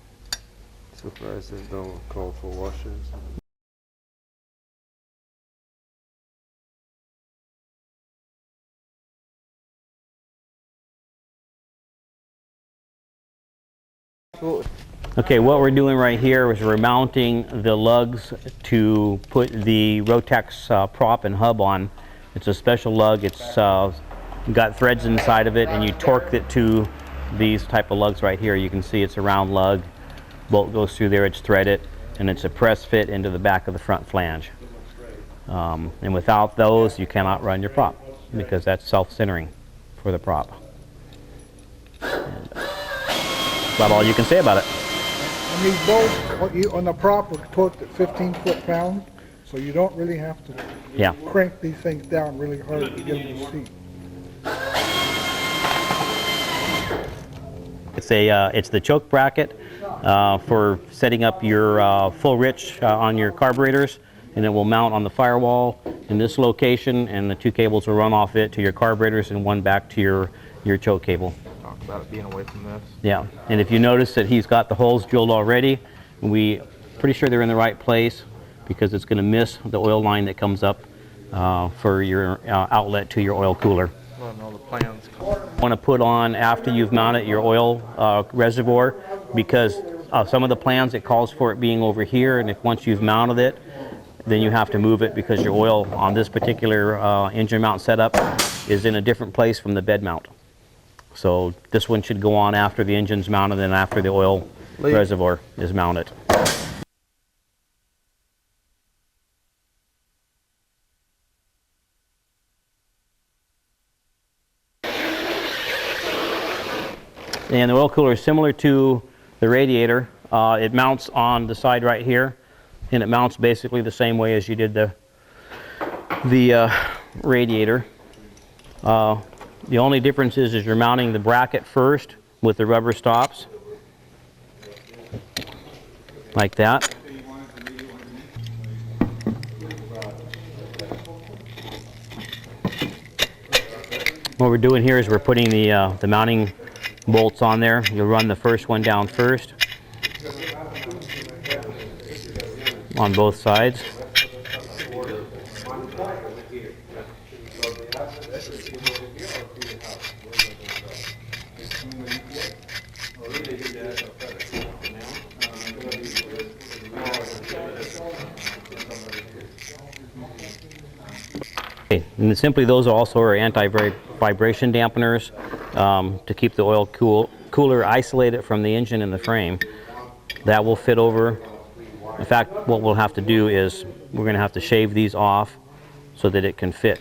Surprised they don't call for washers. Absolutely. Okay, what we're doing right here is we're mounting the lugs to put the Rotax prop and hub on. It's a special lug. It's got threads inside of it, and you torque it to these type of lugs right here. You can see it's a round lug. Bolt goes through there, it's threaded, and it's a press fit into the back of the front flange. And without those, you cannot run your prop because that's self-centering for the prop. And that's about all you can say about it. And these bolts on the prop are torqued at 15 foot-pound, so you don't really have to Yeah. crank these things down really hard to get them to seat. It's the choke bracket for setting up your full rich on your carburetors, and it will mount on the firewall in this location, and the two cables will run off it to your carburetors and one back to your choke cable. Talk about it being away from this. Yeah, and if you notice that he's got the holes drilled already, we pretty sure they're in the right place because it's going to miss the oil line that comes up for your outlet to your oil cooler. Well, no, the plans. Want to put on after you've mounted your oil reservoir, because some of the plans it calls for it being over here, and if once you've mounted it, then you have to move it because your oil on this particular engine mount setup is in a different place from the bed mount. So this one should go on after the engine's mounted and after the oil reservoir is mounted. And the oil cooler is similar to the radiator. It mounts on the side right here, and it mounts basically the same way as you did the radiator. The only difference is you're mounting the bracket first with the rubber stops, like that. What we're doing here is we're putting the mounting bolts on there. You'll run the first one down first on both sides. Okay, and simply those also are anti-vibration dampeners to keep the oil cooler isolated from the engine and the frame. That will fit over. In fact, what we'll have to do is we're going to have to shave these off so that it can fit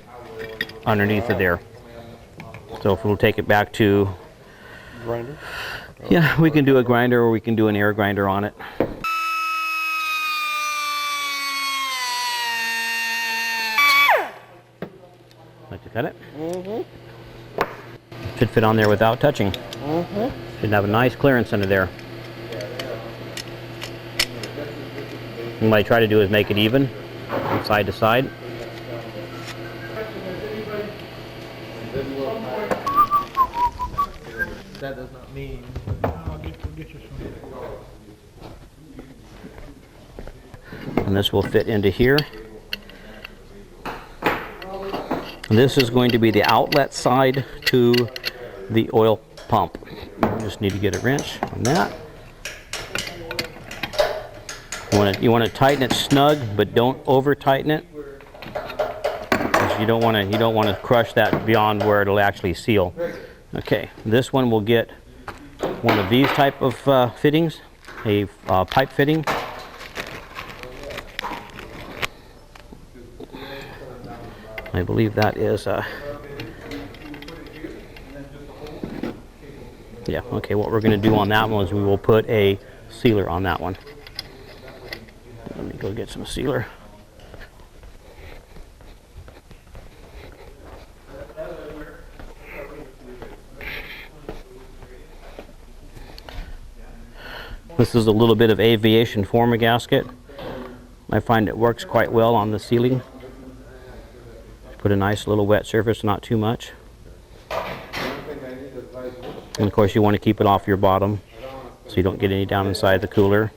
underneath of there. So if we'll take it back to Grinder? yeah, we can do a grinder or we can do an air grinder on it. Like to cut it? Should fit on there without touching. Should have a nice clearance under there. And what I try to do is make it even from side to side. That does not mean. And this will fit into here. And this is going to be the outlet side to the oil pump. Just need to get a wrench on that. You want to tighten it snug, but don't over tighten it. You don't want to crush that beyond where it'll actually seal. Okay, this one will get one of these type of fittings, a pipe fitting. I believe that is yeah, okay, what we're going to do on that one is we will put a sealer on that one. Let me go get some sealer. This is a little bit of aviation former gasket. I find it works quite well on the ceiling. Put a nice little wet surface, not too much. And of course you want to keep it off your bottom so you don't get any down inside the cooler.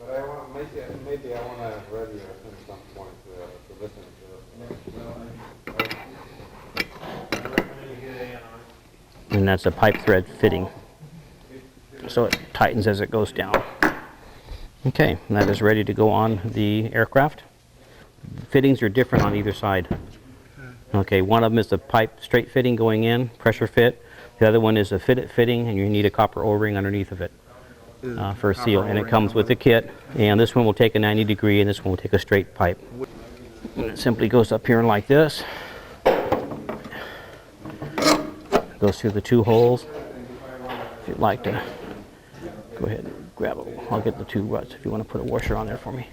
Maybe I want to ready at some point to listen to it. And that's a pipe thread fitting. so it tightens as it goes down. Okay, and that is ready to go on the aircraft. Fittings are different on either side. Okay, one of them is a pipe straight fitting going in, pressure fit. The other one is a fitted fitting, and you need a copper O-ring underneath of it for a seal. And it comes with the kit. And this one will take a 90 degree, and this one will take a straight pipe. And it simply goes up here like this. Goes through the two holes. If you'd like to go ahead and grab it, I'll get the two ruts if you want to put a washer on there for me.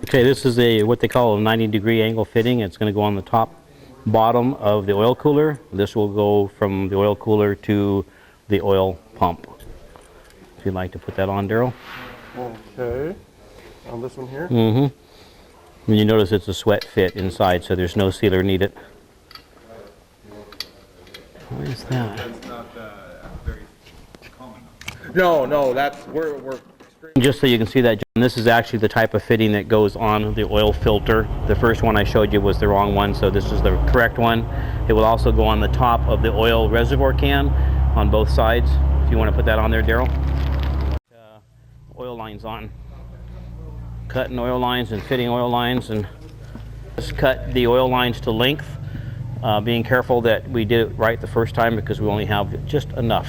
Okay, this is a what they call a 90 degree angle fitting. It's going to go on the top bottom of the oil cooler. This will go from the oil cooler to the oil pump. If you'd like to put that on, Daryl. Okay. On this one here? Mm-hmm. And you notice it's a sweat fit inside, so there's no sealer needed. What is that? That's not very common. No, that's we're Just so you can see that, John, this is actually the type of fitting that goes on the oil filter. The first one I showed you was the wrong one, so this is the correct one. It will also go on the top of the oil reservoir can on both sides. If you want to put that on there, Daryl. Oil lines on. Cutting oil lines and fitting oil lines, and just cut the oil lines to length, being careful that we did it right the first time because we only have just enough.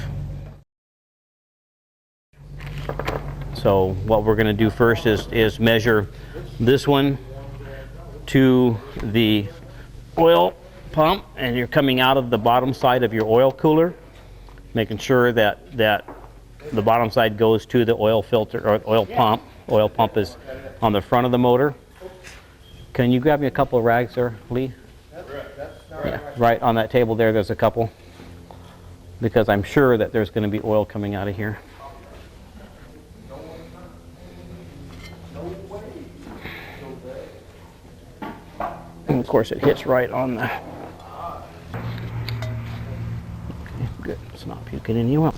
So what we're going to do first is measure this one to the oil pump, and you're coming out of the bottom side of your oil cooler, making sure that the bottom side goes to the oil filter or oil pump. Oil pump is on the front of the motor. Can you grab me a couple of rags there, Lee? Yeah, right on that table there, there's a couple. Because I'm sure that there's going to be oil coming out of here. And of course it hits right on the... Okay, good. It's not puking in you up.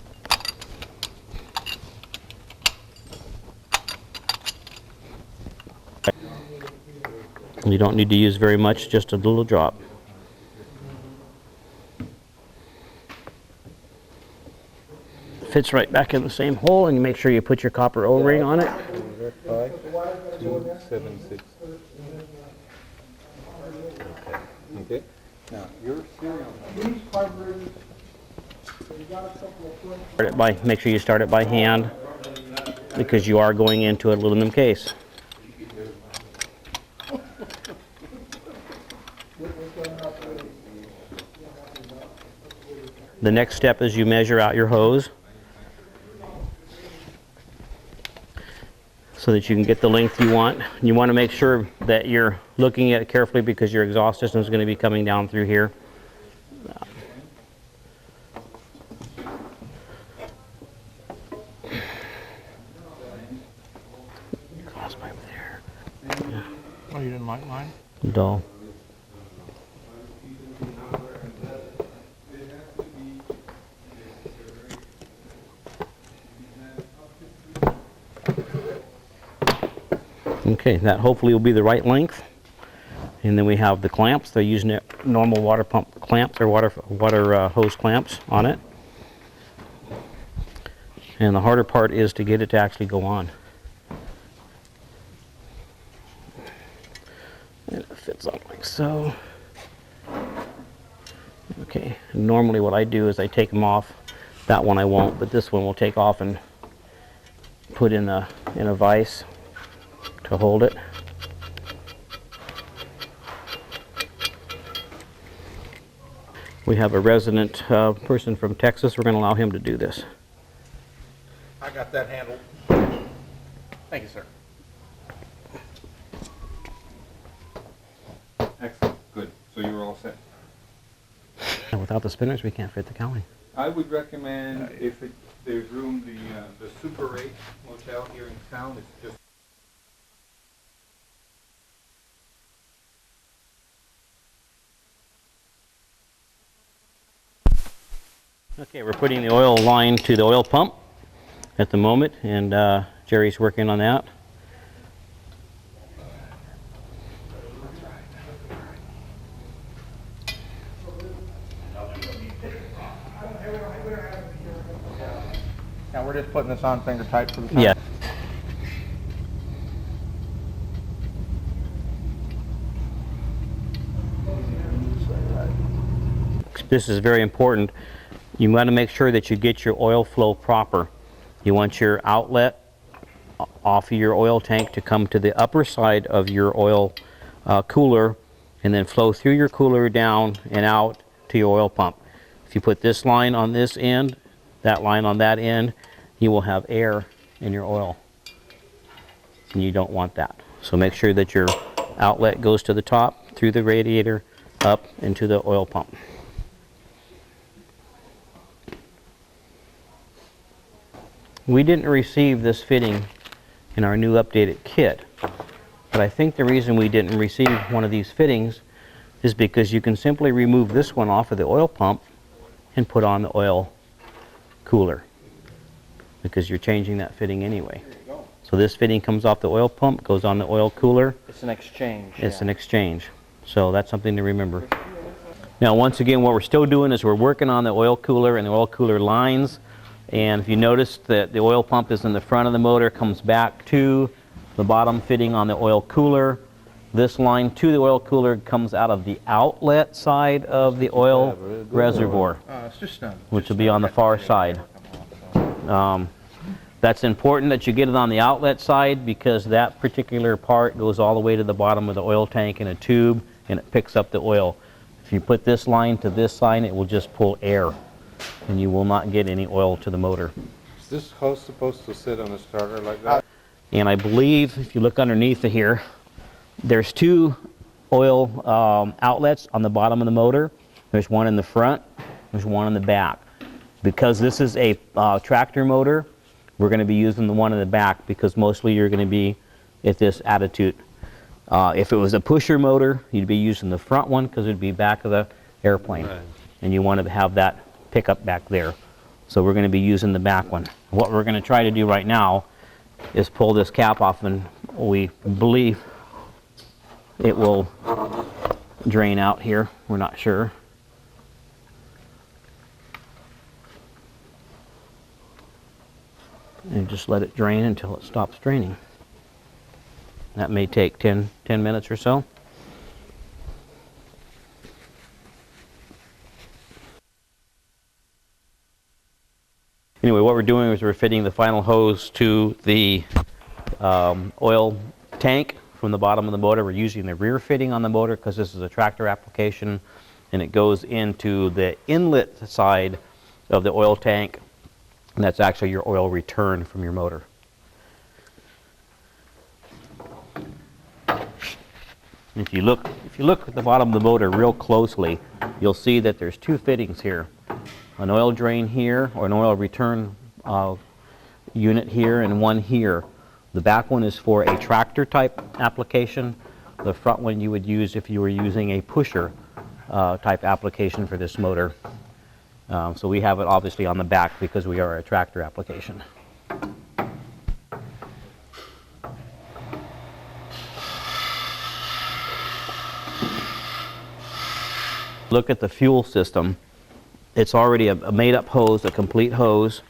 You don't need to use very much, just a little drop. Fits right back in the same hole, and you make sure you put your copper O-ring on it. 276. Okay. Now your serial number. Start it by, make sure you start it by hand, because you are going into an aluminum case. The next step is you measure out your hose so that you can get the length you want. You want to make sure that you're looking at it carefully because your exhaust system is going to be coming down through here. Cross pipe there. Yeah. Oh, you didn't like mine? Dull. Okay, that hopefully will be the right length. And then we have the clamps. They're using normal water pump clamps or water hose clamps on it. And the harder part is to get it to actually go on. And it fits on like so. Okay, normally what I do is I take them off. That one I won't, but this one will take off and put in a vise to hold it. We have a resident person from Texas. We're going to allow him to do this. I got that handled. Thank you, sir. Excellent. Good. So you're all set. And without the spinners, we can't fit the cowling. I would recommend if there's room, the Super 8 motel here in town. It's just Okay, we're putting the oil line to the oil pump at the moment, and Jerry's working on that. we're just putting this on finger tight for the time. Yeah. This is very important. You want to make sure that you get your oil flow proper. You want your outlet off of your oil tank to come to the upper side of your oil cooler and then flow through your cooler down and out to your oil pump. If you put this line on this end, that line on that end, you will have air in your oil. And you don't want that. So make sure that your outlet goes to the top, through the radiator, up into the oil pump. We didn't receive this fitting in our new updated kit, but I think the reason we didn't receive one of these fittings is because you can simply remove this one off of the oil pump and put on the oil cooler, because you're changing that fitting anyway. So this fitting comes off the oil pump, goes on the oil cooler. It's an exchange. It's an exchange. So that's something to remember. Now once again, what we're still doing is we're working on the oil cooler and the oil cooler lines. And if you notice that the oil pump is in the front of the motor, comes back to the bottom fitting on the oil cooler. This line to the oil cooler comes out of the outlet side of the oil reservoir, which will be on the far side. That's important that you get it on the outlet side, because that particular part goes all the way to the bottom of the oil tank in a tube and it picks up the oil. If you put this line to this side, it will just pull air and you will not get any oil to the motor. Is this hose supposed to sit on a starter like that? And I believe if you look underneath of here, there's two oil outlets on the bottom of the motor. There's one in the front, there's one in the back. Because this is a tractor motor, we're going to be using the one in the back, because mostly you're going to be at this attitude. If it was a pusher motor, you'd be using the front one, because it would be back of the airplane. Right. And you want to have that pickup back there. So we're going to be using the back one. What we're going to try to do right now is pull this cap off, and we believe it will drain out here. We're not sure. And just let it drain until it stops draining. That may take 10 minutes or so. Anyway, what we're doing is we're fitting the final hose to the oil tank from the bottom of the motor. We're using the rear fitting on the motor because this is a tractor application, and it goes into the inlet side of the oil tank, and that's actually your oil return from your motor. If you look at the bottom of the motor real closely, you'll see that there's two fittings here. An oil drain here, or an oil return unit here, and one here. The back one is for a tractor type application. The front one you would use if you were using a pusher type application for this motor. So we have it obviously on the back because we are a tractor application. Look at the fuel system. It's already a made-up hose, a complete hose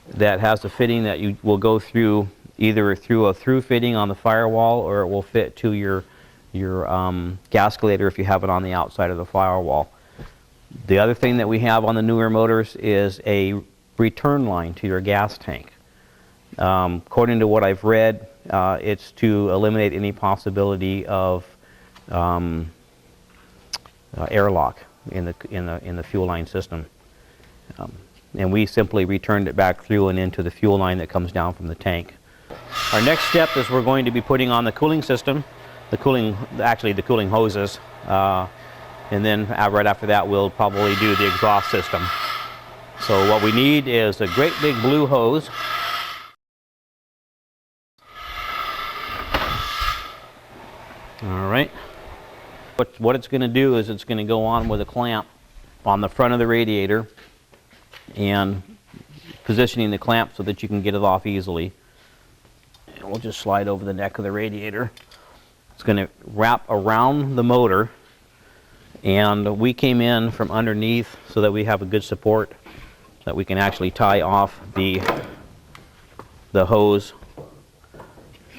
that has a fitting that you will go through either through a through fitting on the firewall, or it will fit to your gasculator if you have it on the outside of the firewall. The other thing that we have on the newer motors is a return line to your gas tank. According to what I've read, it's to eliminate any possibility of airlock in the fuel line system. And we simply returned it back through and into the fuel line that comes down from the tank. Our next step is we're going to be putting on the cooling system, the cooling hoses, and then right after that we'll probably do the exhaust system. So what we need is a great big blue hose. All right. What it's going to do is it's going to go on with a clamp on the front of the radiator and positioning the clamp so that you can get it off easily. And we'll just slide over the neck of the radiator. It's going to wrap around the motor, and we came in from underneath so that we have a good support, so that we can actually tie off the the hose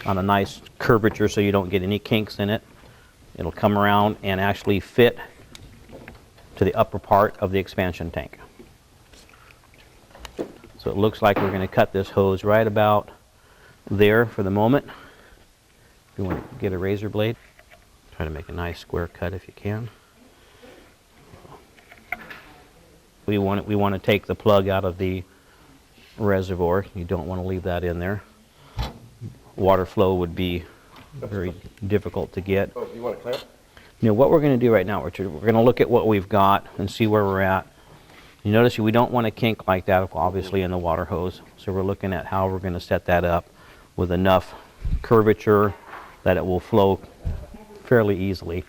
on a nice curvature so you don't get any kinks in it. It'll come around and actually fit to the upper part of the expansion tank. So it looks like we're going to cut this hose right about there for the moment. If you want to get a razor blade, try to make a nice square cut if you can. We want to take the plug out of the reservoir. You don't want to leave that in there. Water flow would be very difficult to get. Oh, you want it clamp? You know, what we're going to do right now, Richard, we're going to look at what we've got and see where we're at. You notice we don't want to kink like that, obviously, in the water hose. So we're looking at how we're going to set that up with enough curvature that it will flow fairly easily.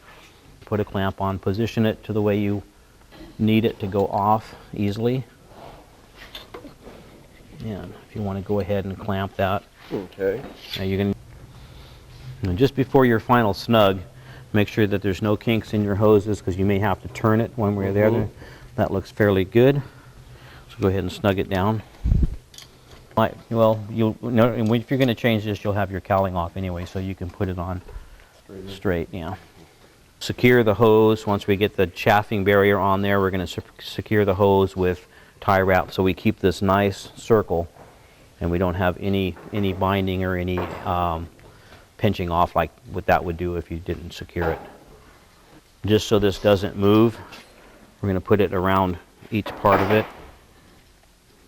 Put a clamp on, position it to the way you need it to go off easily. And if you want to go ahead and clamp that. Okay. Now you can, and just before your final snug, make sure that there's no kinks in your hoses because you may have to turn it one way or the other. That looks fairly good. So go ahead and snug it down. Well, you'll know, if you're going to change this, you'll have your cowling off anyway, so you can put it on straight. Yeah. Secure the hose. Once we get the chaffing barrier on there, we're going to secure the hose with tie wrap so we keep this nice circle and we don't have any binding or any pinching off like what that would do if you didn't secure it. Just so this doesn't move, we're going to put it around each part of it.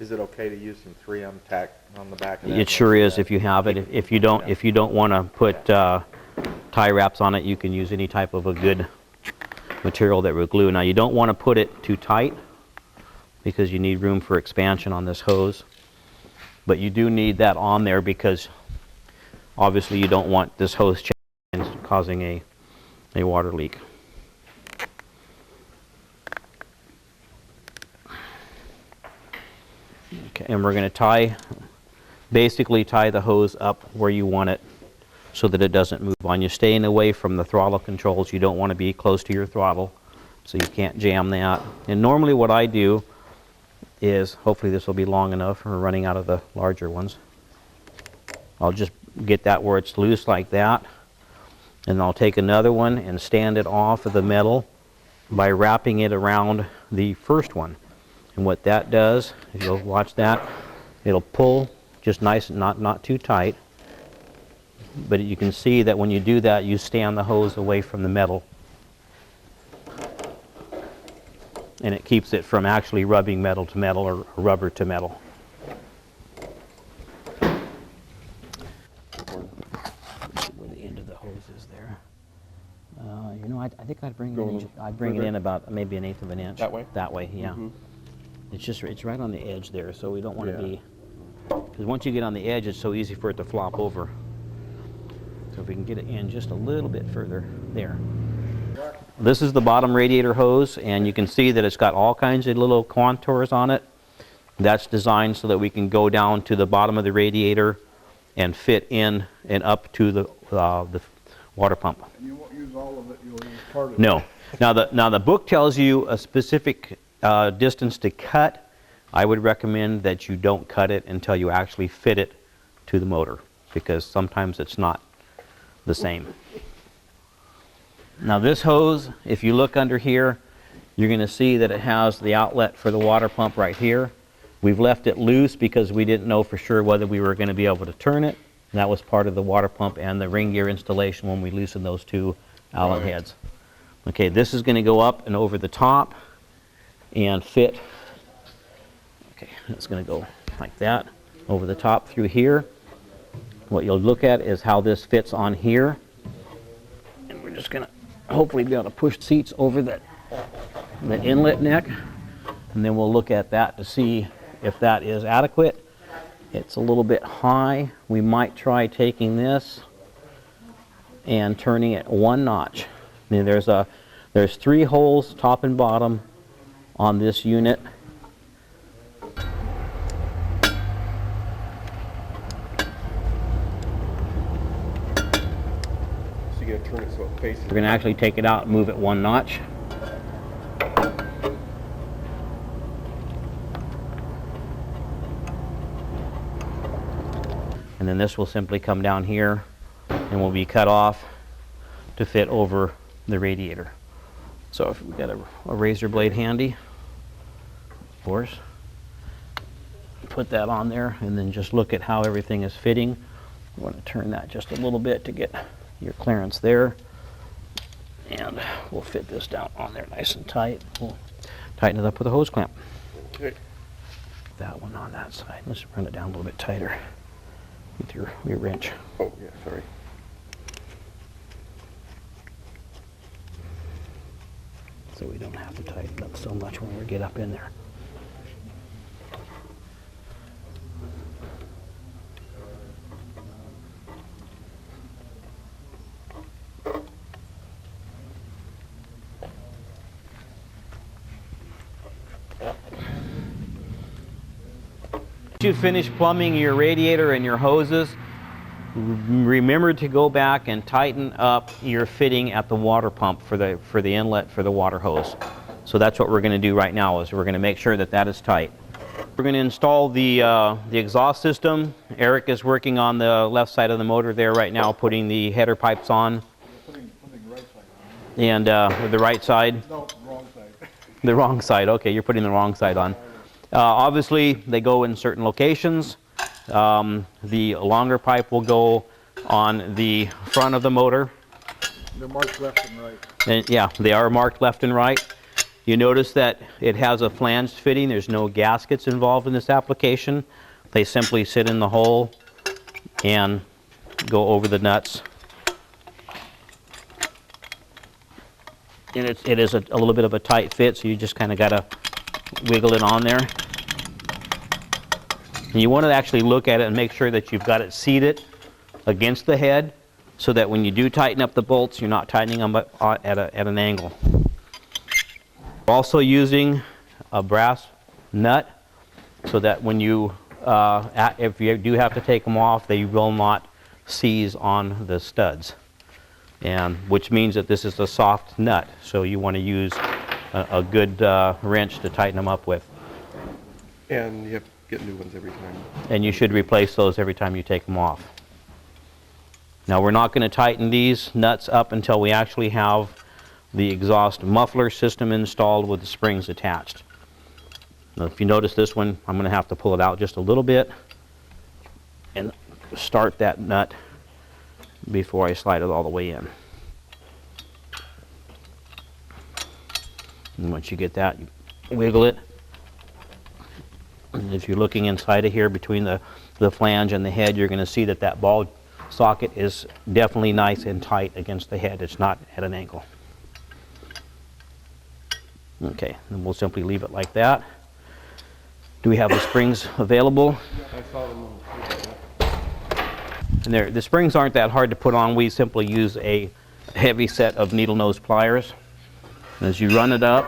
Is it okay to use some 3M tack on the back of that? It sure is if you have it. If you don't want to put tie wraps on it, you can use any type of a good material that will glue. Now you don't want to put it too tight because you need room for expansion on this hose. But you do need that on there because obviously you don't want this hose causing a water leak. Okay, and we're going to basically tie the hose up where you want it so that it doesn't move on you. Staying away from the throttle controls. You don't want to be close to your throttle, so you can't jam that. And normally what I do is, hopefully this will be long enough, we're running out of the larger ones. I'll just get that where it's loose like that, and I'll take another one and stand it off of the metal by wrapping it around the first one. And what that does, if you'll watch that, it'll pull just nice and not too tight. But you can see that when you do that, you stand the hose away from the metal. And it keeps it from actually rubbing metal to metal or rubber to metal. Where the end of the hose is there. You know, I think I'd bring it in about maybe 1/8 of an inch. That way? That way, yeah. It's right on the edge there, so we don't want to be, because once you get on the edge, it's so easy for it to flop over. So if we can get it in just a little bit further there. This is the bottom radiator hose, and you can see that it's got all kinds of little contours on it. That's designed so that we can go down to the bottom of the radiator and fit in and up to the water pump. And you won't use all of it, you'll use part of it. No. Now the book tells you a specific distance to cut. I would recommend that you don't cut it until you actually fit it to the motor, because sometimes it's not the same. Now this hose, if you look under here, you're going to see that it has the outlet for the water pump right here. We've left it loose because we didn't know for sure whether we were going to be able to turn it. And that was part of the water pump and the ring gear installation when we loosened those two Allen heads. Okay, this is going to go up and over the top and fit. Okay, it's going to go like that over the top through here. What you'll look at is how this fits on here. And we're just going to hopefully be able to push seats over the inlet neck, and then we'll look at that to see if that is adequate. It's a little bit high. We might try taking this and turning it 1 notch. Now there's 3 holes, top and bottom, on this unit. So you're gonna turn it so it faces. We're going to actually take it out and move it 1 notch. And then this will simply come down here and will be cut off to fit over the radiator. So if we've got a razor blade handy, of course, put that on there and then just look at how everything is fitting. You want to turn that just a little bit to get your clearance there. And we'll fit this down on there nice and tight. We'll tighten it up with a hose clamp. Okay. That one on that side. Let's run it down a little bit tighter with your wrench. Oh, yeah, sorry. So we don't have to tighten up so much when we get up in there. Once you finish plumbing your radiator and your hoses, remember to go back and tighten up your fitting at the water pump for the inlet for the water hose. So that's what we're going to do right now, is we're going to make sure that that is tight. We're going to install the exhaust system. Eric is working on the left side of the motor there right now, putting the header pipes on. Putting the right side on. And the right side? No, wrong side. The wrong side. Okay, you're putting the wrong side on. Obviously, they go in certain locations. The longer pipe will go on the front of the motor. They're marked left and right. And yeah, they are marked left and right. You notice that it has a flanged fitting. There's no gaskets involved in this application. They simply sit in the hole and go over the nuts. And it is a little bit of a tight fit, so you just kind of got to wiggle it on there. And you want to actually look at it and make sure that you've got it seated against the head, so that when you do tighten up the bolts, you're not tightening them at an angle. We're also using a brass nut, so that when you, if you do have to take them off, they will not seize on the studs. And which means that this is a soft nut, so you want to use a good wrench to tighten them up with. And you have to get new ones every time. And you should replace those every time you take them off. Now we're not going to tighten these nuts up until we actually have the exhaust muffler system installed with the springs attached. Now if you notice this one, I'm going to have to pull it out just a little bit and start that nut before I slide it all the way in. And once you get that, you wiggle it. And if you're looking inside of here between the flange and the head, you're going to see that that ball socket is definitely nice and tight against the head. It's not at an angle. Okay, and we'll simply leave it like that. Do we have the springs available? I saw them. And the springs aren't that hard to put on. We simply use a heavy set of needle nose pliers. As you run it up,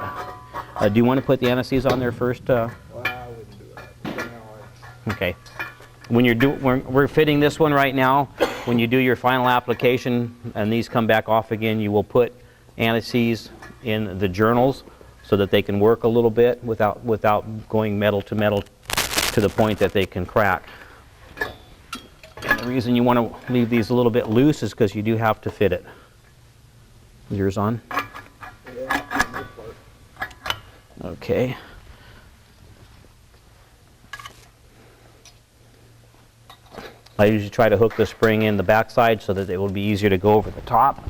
do you want to put the anti-seize on there first? Well, I wouldn't do that. Okay. When we're fitting this one right now, when you do your final application and these come back off again, you will put anti-seize in the journals so that they can work a little bit without going metal to metal to the point that they can crack. And the reason you want to leave these a little bit loose is because you do have to fit it. Is yours on? Yeah, Okay. I usually try to hook the spring in the backside so that it will be easier to go over the top.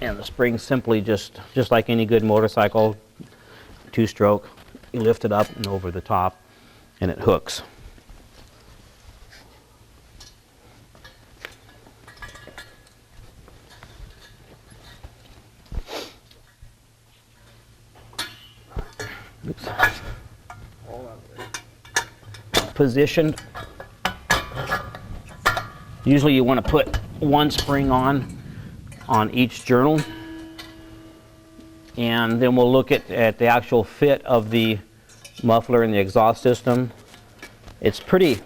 And the spring simply just like any good motorcycle, two-stroke, you lift it up and over the top and it hooks. Oops. Positioned. Usually you want to put one spring on each journal, and then we'll look at the actual fit of the muffler and the exhaust system. It's pretty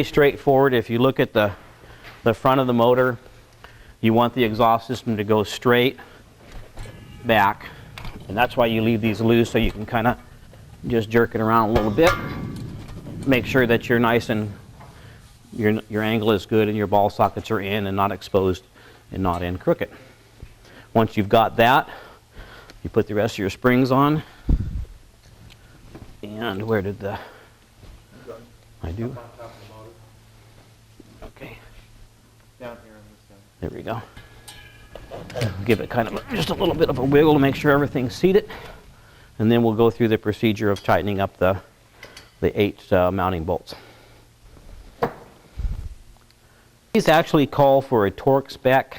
straightforward. If you look at the front of the motor, you want the exhaust system to go straight back, and that's why you leave these loose, so you can kind of just jerk it around a little bit. Make sure that you're nice and your angle is good and your ball sockets are in and not exposed and not in crooked. Once you've got that, you put the rest of your springs on. And where did the... I do? Okay. Down here on this side. There we go. Give it kind of just a little bit of a wiggle to make sure everything's seated. And then we'll go through the procedure of tightening up the 8 mounting bolts. These actually call for a torque spec.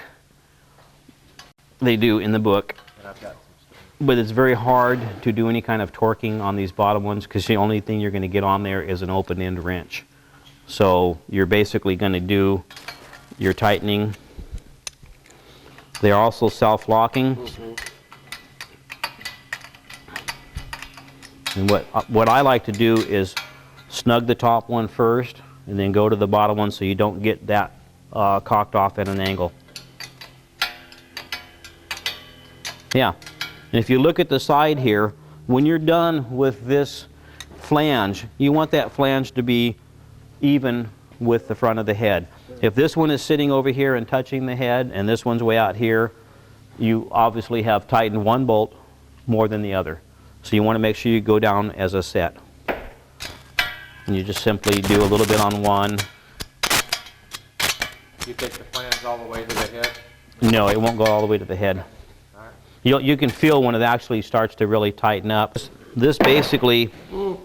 They do in the book. And I've got some stuff. But it's very hard to do any kind of torquing on these bottom ones because the only thing you're going to get on there is an open end wrench. So you're basically going to do your tightening. They're also self-locking. And what I like to do is snug the top one first and then go to the bottom one so you don't get that cocked off at an angle. Yeah, and if you look at the side here, when you're done with this flange, you want that flange to be even with the front of the head. If this one is sitting over here and touching the head and this one's way out here, you obviously have tightened one bolt more than the other. So you want to make sure you go down as a set. And you just simply do a little bit on one. You take the flange all the way to the head? No, it won't go all the way to the head. You can feel when it actually starts to really tighten up. This basically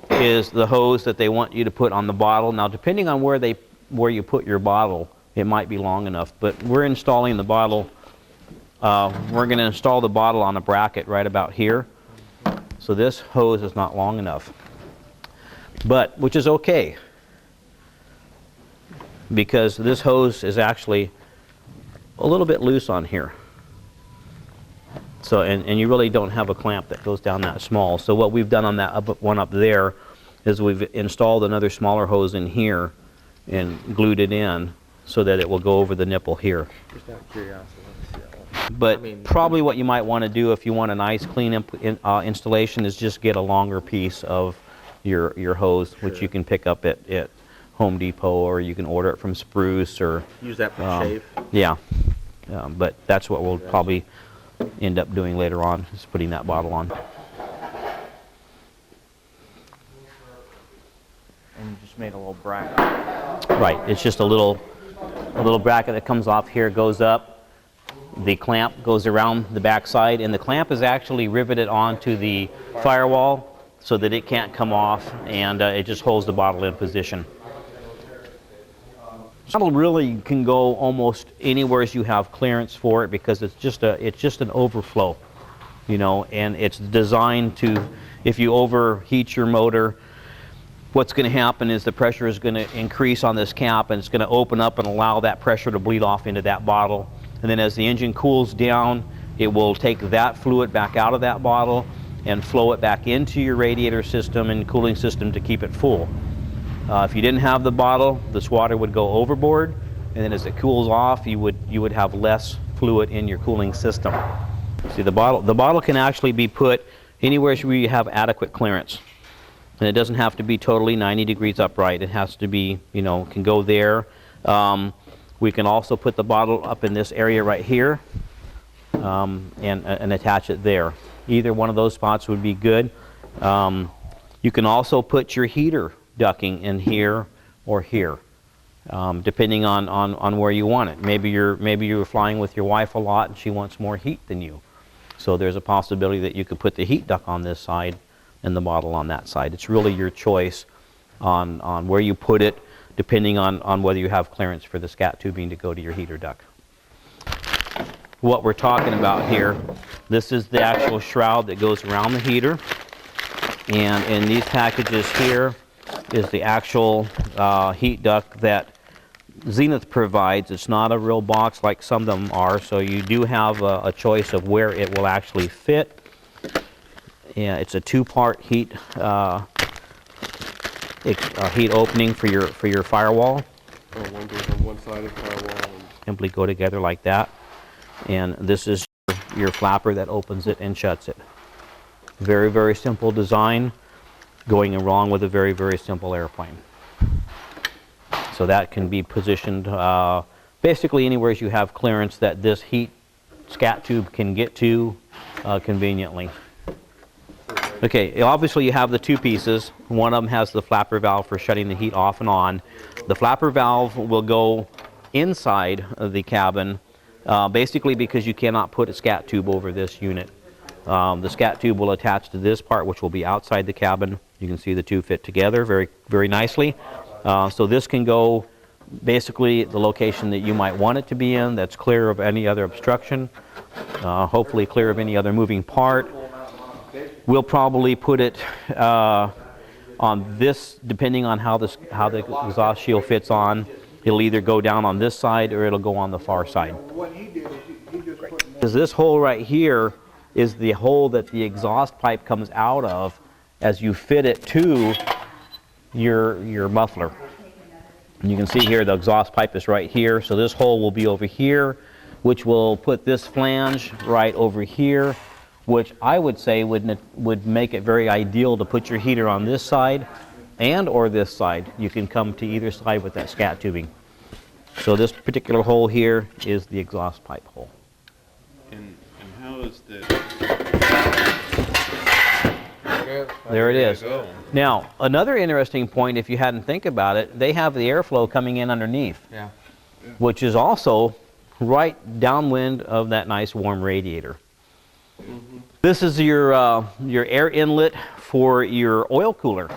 is the hose that they want you to put on the bottle. Now, depending on where you put your bottle, it might be long enough. But we're installing the bottle. We're going to install the bottle on a bracket right about here. So this hose is not long enough. But which is okay, because this hose is actually a little bit loose on here. So, and you really don't have a clamp that goes down that small. So what we've done on that one up there is we've installed another smaller hose in here and glued it in so that it will go over the nipple here. Just out of curiosity, let me see that one. But probably what you might want to do if you want a nice clean installation is just get a longer piece of your hose, which you can pick up at Home Depot, or you can order it from Spruce, or Use that for shave. yeah. But that's what we'll probably end up doing later on, is putting that bottle on. And you just made a little bracket. Right, it's just a little bracket that comes off here, goes up. The clamp goes around the back side, and the clamp is actually riveted onto the firewall so that it can't come off, and it just holds the bottle in position. The bottle really can go almost anywhere as you have clearance for it, because it's just an overflow, you know, and it's designed to, if you overheat your motor, what's going to happen is the pressure is going to increase on this cap, and it's going to open up and allow that pressure to bleed off into that bottle. And then as the engine cools down, it will take that fluid back out of that bottle and flow it back into your radiator system and cooling system to keep it full. If you didn't have the bottle, this water would go overboard, and then as it cools off, you would have less fluid in your cooling system. See, the bottle can actually be put anywhere where you have adequate clearance. And it doesn't have to be totally 90 degrees upright. It has to be, you know, can go there. We can also put the bottle up in this area right here and attach it there. Either one of those spots would be good. You can also put your heater ducking in here or here, depending on where you want it. Maybe you're flying with your wife a lot and she wants more heat than you. So there's a possibility that you could put the heat duct on this side and the bottle on that side. It's really your choice on where you put it, depending on whether you have clearance for the scat tubing to go to your heater duct. What we're talking about here, this is the actual shroud that goes around the heater, and in these packages here is the actual heat duct that Zenith provides. It's not a real box like some of them are, so you do have a choice of where it will actually fit. Yeah, it's a two-part heat heat opening for your firewall. Oh, one goes on one side of the firewall. Simply go together like that, and this is your flapper that opens it and shuts it. Very, very simple design, going along with a very, very simple airplane. So that can be positioned basically anywhere you have clearance that this heat scat tube can get to conveniently. Okay, obviously you have the two pieces. One of them has the flapper valve for shutting the heat off and on. The flapper valve will go inside of the cabin basically because you cannot put a scat tube over this unit. The scat tube will attach to this part, which will be outside the cabin. You can see the two fit together very, very nicely. So this can go basically the location that you might want it to be in, that's clear of any other obstruction, hopefully clear of any other moving part. We'll probably put it on this, depending on how the exhaust shield fits on. It'll either go down on this side or it'll go on the far side. What he did is he just put... Because this hole right here is the hole that the exhaust pipe comes out of as you fit it to your muffler. And you can see here the exhaust pipe is right here, so this hole will be over here, which will put this flange right over here, which I would say would make it very ideal to put your heater on this side and or this side. You can come to either side with that scat tubing. So this particular hole here is the exhaust pipe hole. And how is the... There it is. There you go. Now, another interesting point, if you hadn't think about it, they have the airflow coming in underneath, Yeah. which is also right downwind of that nice warm radiator. This is your air inlet for your oil cooler,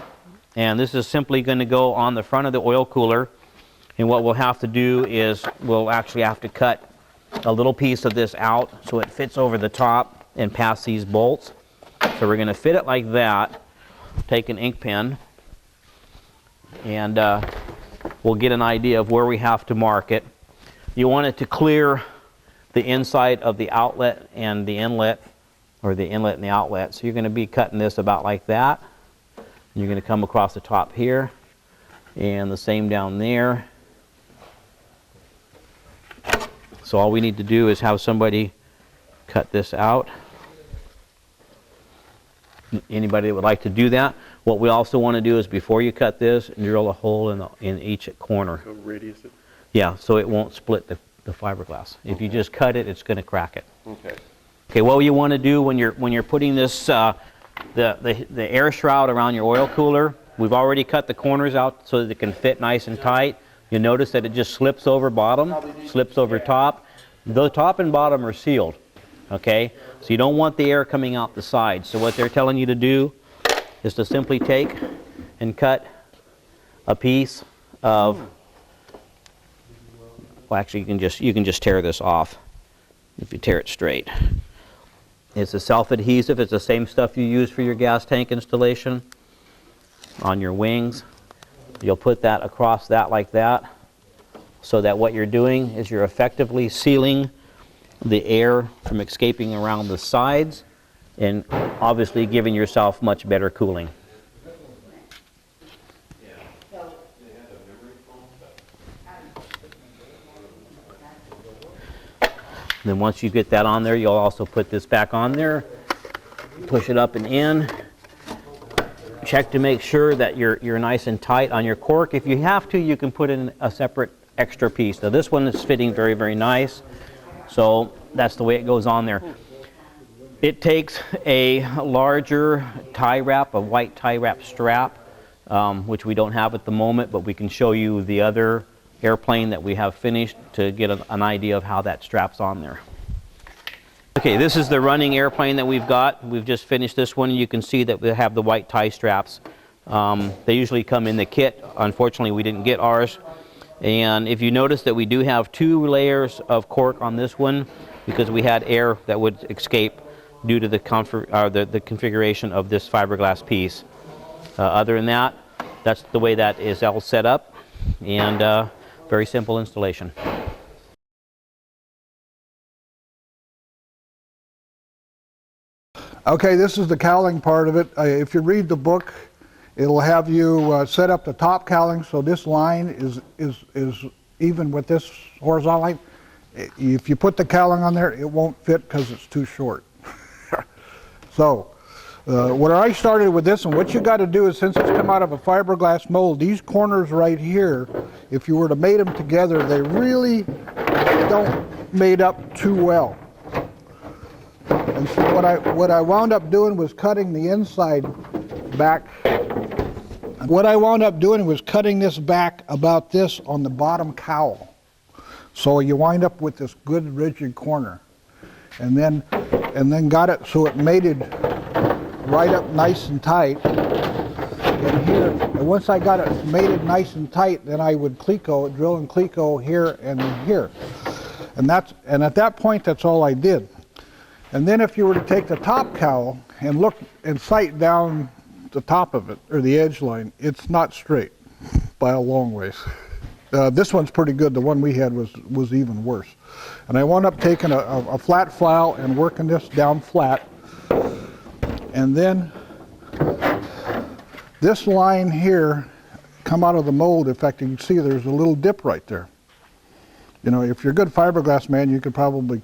and this is simply going to go on the front of the oil cooler. And what we'll have to do is we'll actually have to cut a little piece of this out so it fits over the top and past these bolts. So we're going to fit it like that. Take an ink pen, and we'll get an idea of where we have to mark it. You want it to clear the inside of the outlet and the inlet, or the inlet and the outlet. So you're going to be cutting this about like that. You're going to come across the top here, and the same down there. So all we need to do is have somebody cut this out. Anybody that would like to do that. What we also want to do is, before you cut this, drill a hole in each corner. So radius it? Yeah, so it won't split the fiberglass. If you just cut it, it's going to crack it. Okay. Okay, what you want to do when you're putting this the air shroud around your oil cooler, we've already cut the corners out so that it can fit nice and tight. You'll notice that it just slips over bottom, slips over top. The top and bottom are sealed. Okay, so you don't want the air coming out the side. So what they're telling you to do is to simply take and cut a piece of, well, actually you can just tear this off if you tear it straight. It's a self-adhesive. It's the same stuff you use for your gas tank installation on your wings. You'll put that across that like that, so that what you're doing is you're effectively sealing the air from escaping around the sides and obviously giving yourself much better cooling. Then once you get that on there, you'll also put this back on there, push it up and in. Check to make sure that you're nice and tight on your cork. If you have to, you can put in a separate extra piece. Now this one is fitting very, very nice. So that's the way it goes on there. It takes a larger tie wrap, a white tie wrap strap, which we don't have at the moment, but we can show you the other airplane that we have finished to get an idea of how that straps on there. Okay, this is the running airplane that we've got. We've just finished this one. You can see that we have the white tie straps. They usually come in the kit. Unfortunately, we didn't get ours. And if you notice that we do have 2 layers of cork on this one, because we had air that would escape due to the configuration of this fiberglass piece. Other than that, that's the way that is all set up, and very simple installation. Okay, this is the cowling part of it. If you read the book, it'll have you set up the top cowling so this line is even with this horizontal line. If you put the cowling on there, it won't fit because it's too short. So What I started with this, and what you got to do is, since it's come out of a fiberglass mold, these corners right here, if you were to mate them together, they really don't mate up too well. And so what I wound up doing was cutting the inside back. What I wound up doing was cutting this back about this on the bottom cowl. So you wind up with this good rigid corner. And then got it so it mated right up nice and tight in here. And once I got it mated nice and tight, then I would cleco, drill and cleco here and here. And at that point, that's all I did. And then if you were to take the top cowl and look and sight down the top of it, or the edge line, it's not straight by a long ways. This one's pretty good. The one we had was even worse. And I wound up taking a flat file and working this down flat. And then this line here come out of the mold. In fact, you can see there's a little dip right there. You know, if you're a good fiberglass man, you could probably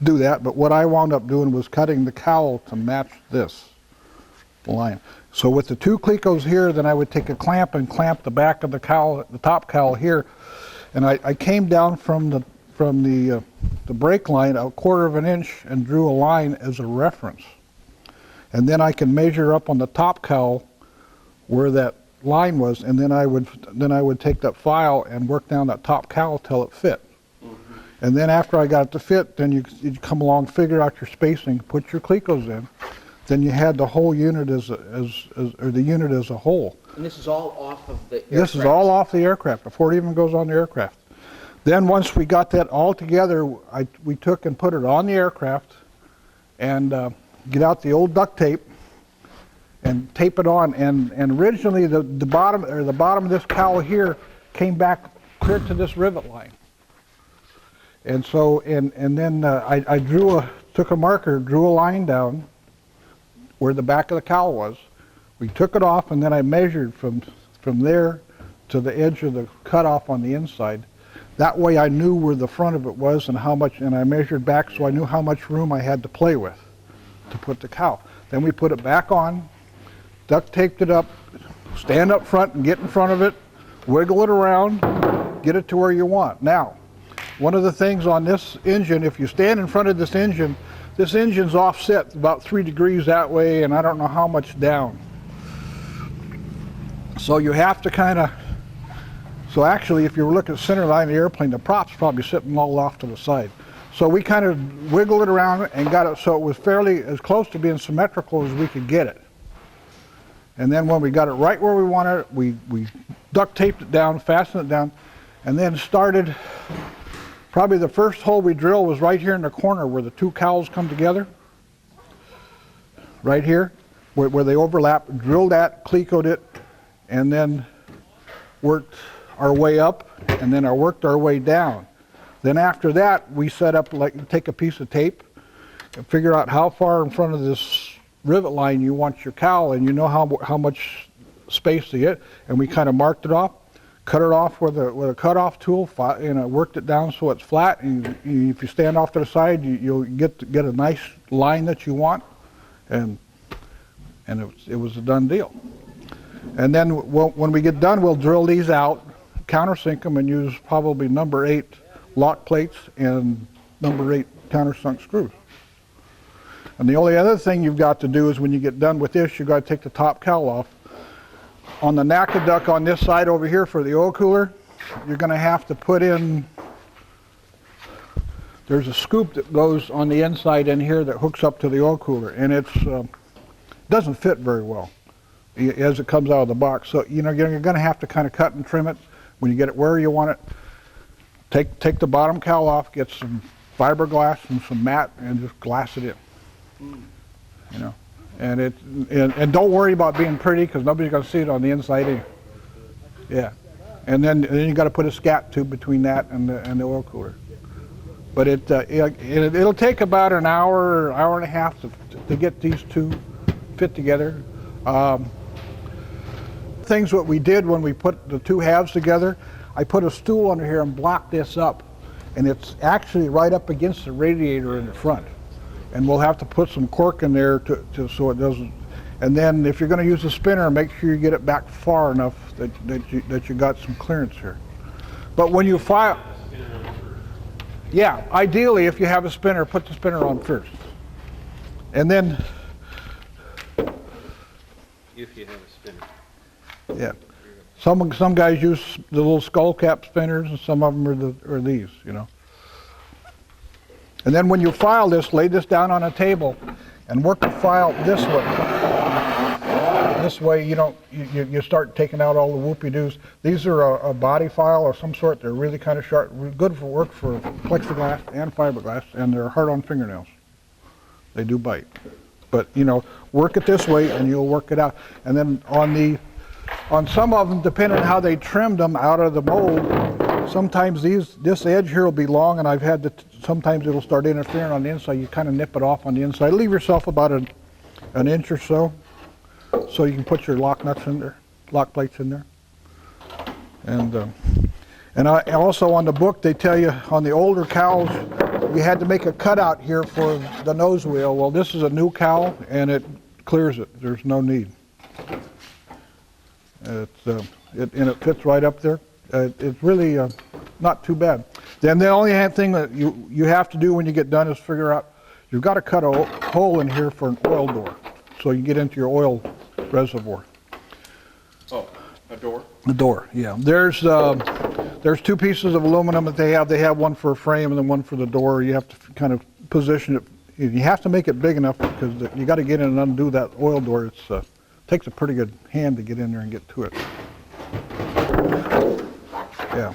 do that. But what I wound up doing was cutting the cowl to match this line. So with the two clecos here, then I would take a clamp and clamp the back of the cowl, the top cowl here. And I came down from the brake line a 1/4 of an inch and drew a line as a reference. And then I can measure up on the top cowl where that line was, and then I would take that file and work down that top cowl till it fit. And then after I got it to fit, then you come along, figure out your spacing, put your clecos in. Then you had the whole unit or the unit as a whole. And this is all off of the aircraft? This is all off the aircraft before it even goes on the aircraft. Then once we got that all together, we took and put it on the aircraft and get out the old duct tape and tape it on. And originally the bottom of this cowl here came back clear to this rivet line. And so then I took a marker, drew a line down where the back of the cowl was. We took it off, and then I measured from there to the edge of the cutoff on the inside. That way I knew where the front of it was and how much, and I measured back so I knew how much room I had to play with to put the cowl. Then we put it back on, duct taped it up, stand up front and get in front of it, wiggle it around, get it to where you want. Now, one of the things on this engine, if you stand in front of this engine's offset about 3 degrees that way, and I don't know how much down. So you have to so actually if you were looking at the center line of the airplane, the prop's probably sitting all off to the side. So we kind of wiggled it around and got it so it was fairly as close to being symmetrical as we could get it. And then when we got it right where we wanted it, we duct taped it down, fastened it down, and then started. Probably the first hole we drilled was right here in the corner where the two cowls come together. Right here, where they overlap. Drilled that, clecoed it, and then worked our way up, and then I worked our way down. Then after that, we set up, like, take a piece of tape and figure out how far in front of this rivet line you want your cowl, and you know how much space to get, and we kind of marked it off. Cut it off with a cutoff tool, worked it down so it's flat, and if you stand off to the side, you'll get a nice line that you want, and it was a done deal. And then when we get done, we'll drill these out, countersink them, and use probably number 8 lock plates and number 8 countersunk screws. And the only other thing you've got to do is when you get done with this, you've got to take the top cowl off. On the NACA on this side over here for the oil cooler, you're going to have to put in, there's a scoop that goes on the inside in here that hooks up to the oil cooler, and it doesn't fit very well as it comes out of the box. So you're going to have to kind of cut and trim it when you get it where you want it. Take the bottom cowl off, get some fiberglass and some mat, and just glass it in. You know. And don't worry about being pretty, because nobody's going to see it on the inside either. Yeah, and then you got to put a scat tube between that and the oil cooler. But it'll take about an hour and a half to get these two fit together. Things what we did when we put the two halves together, I put a stool under here and blocked this up, and it's actually right up against the radiator in the front. and we'll have to put some cork in there so it doesn't. And then if you're going to use a spinner, make sure you get it back far enough that you got some clearance here. But when you file, yeah, ideally if you have a spinner, put the spinner on first. And then, If you have a spinner. yeah, some guys use the little skull cap spinners, and some of them are these, you know. And then when you file this, lay this down on a table and work the file this way. This way you start taking out all the whoopie-doos. These are a body file or some sort. They're really kind of sharp, good for work for plexiglass and fiberglass, and they're hard on fingernails. They do bite. But work it this way and you'll work it out. And then on some of them, depending on how they trimmed them out of the mold, sometimes this edge here will be long, and I've had to, sometimes it'll start interfering on the inside. You kind of nip it off on the inside. Leave yourself about an inch or so you can put your lock nuts in there, lock plates in there. And also on the book, they tell you on the older cows, you had to make a cutout here for the nose wheel. Well, this is a new cow, and it clears it. There's no need. And it fits right up there. It's really not too bad. Then the only thing that you have to do when you get done is figure out, you've got to cut a hole in here for an oil door, so you get into your oil reservoir. Oh, a door? The door, yeah. There's two pieces of aluminum that they have. They have one for a frame and then one for the door. You have to kind of position it. You have to make it big enough because you got to get in and undo that oil door. It takes a pretty good hand to get in there and get to it. Yeah.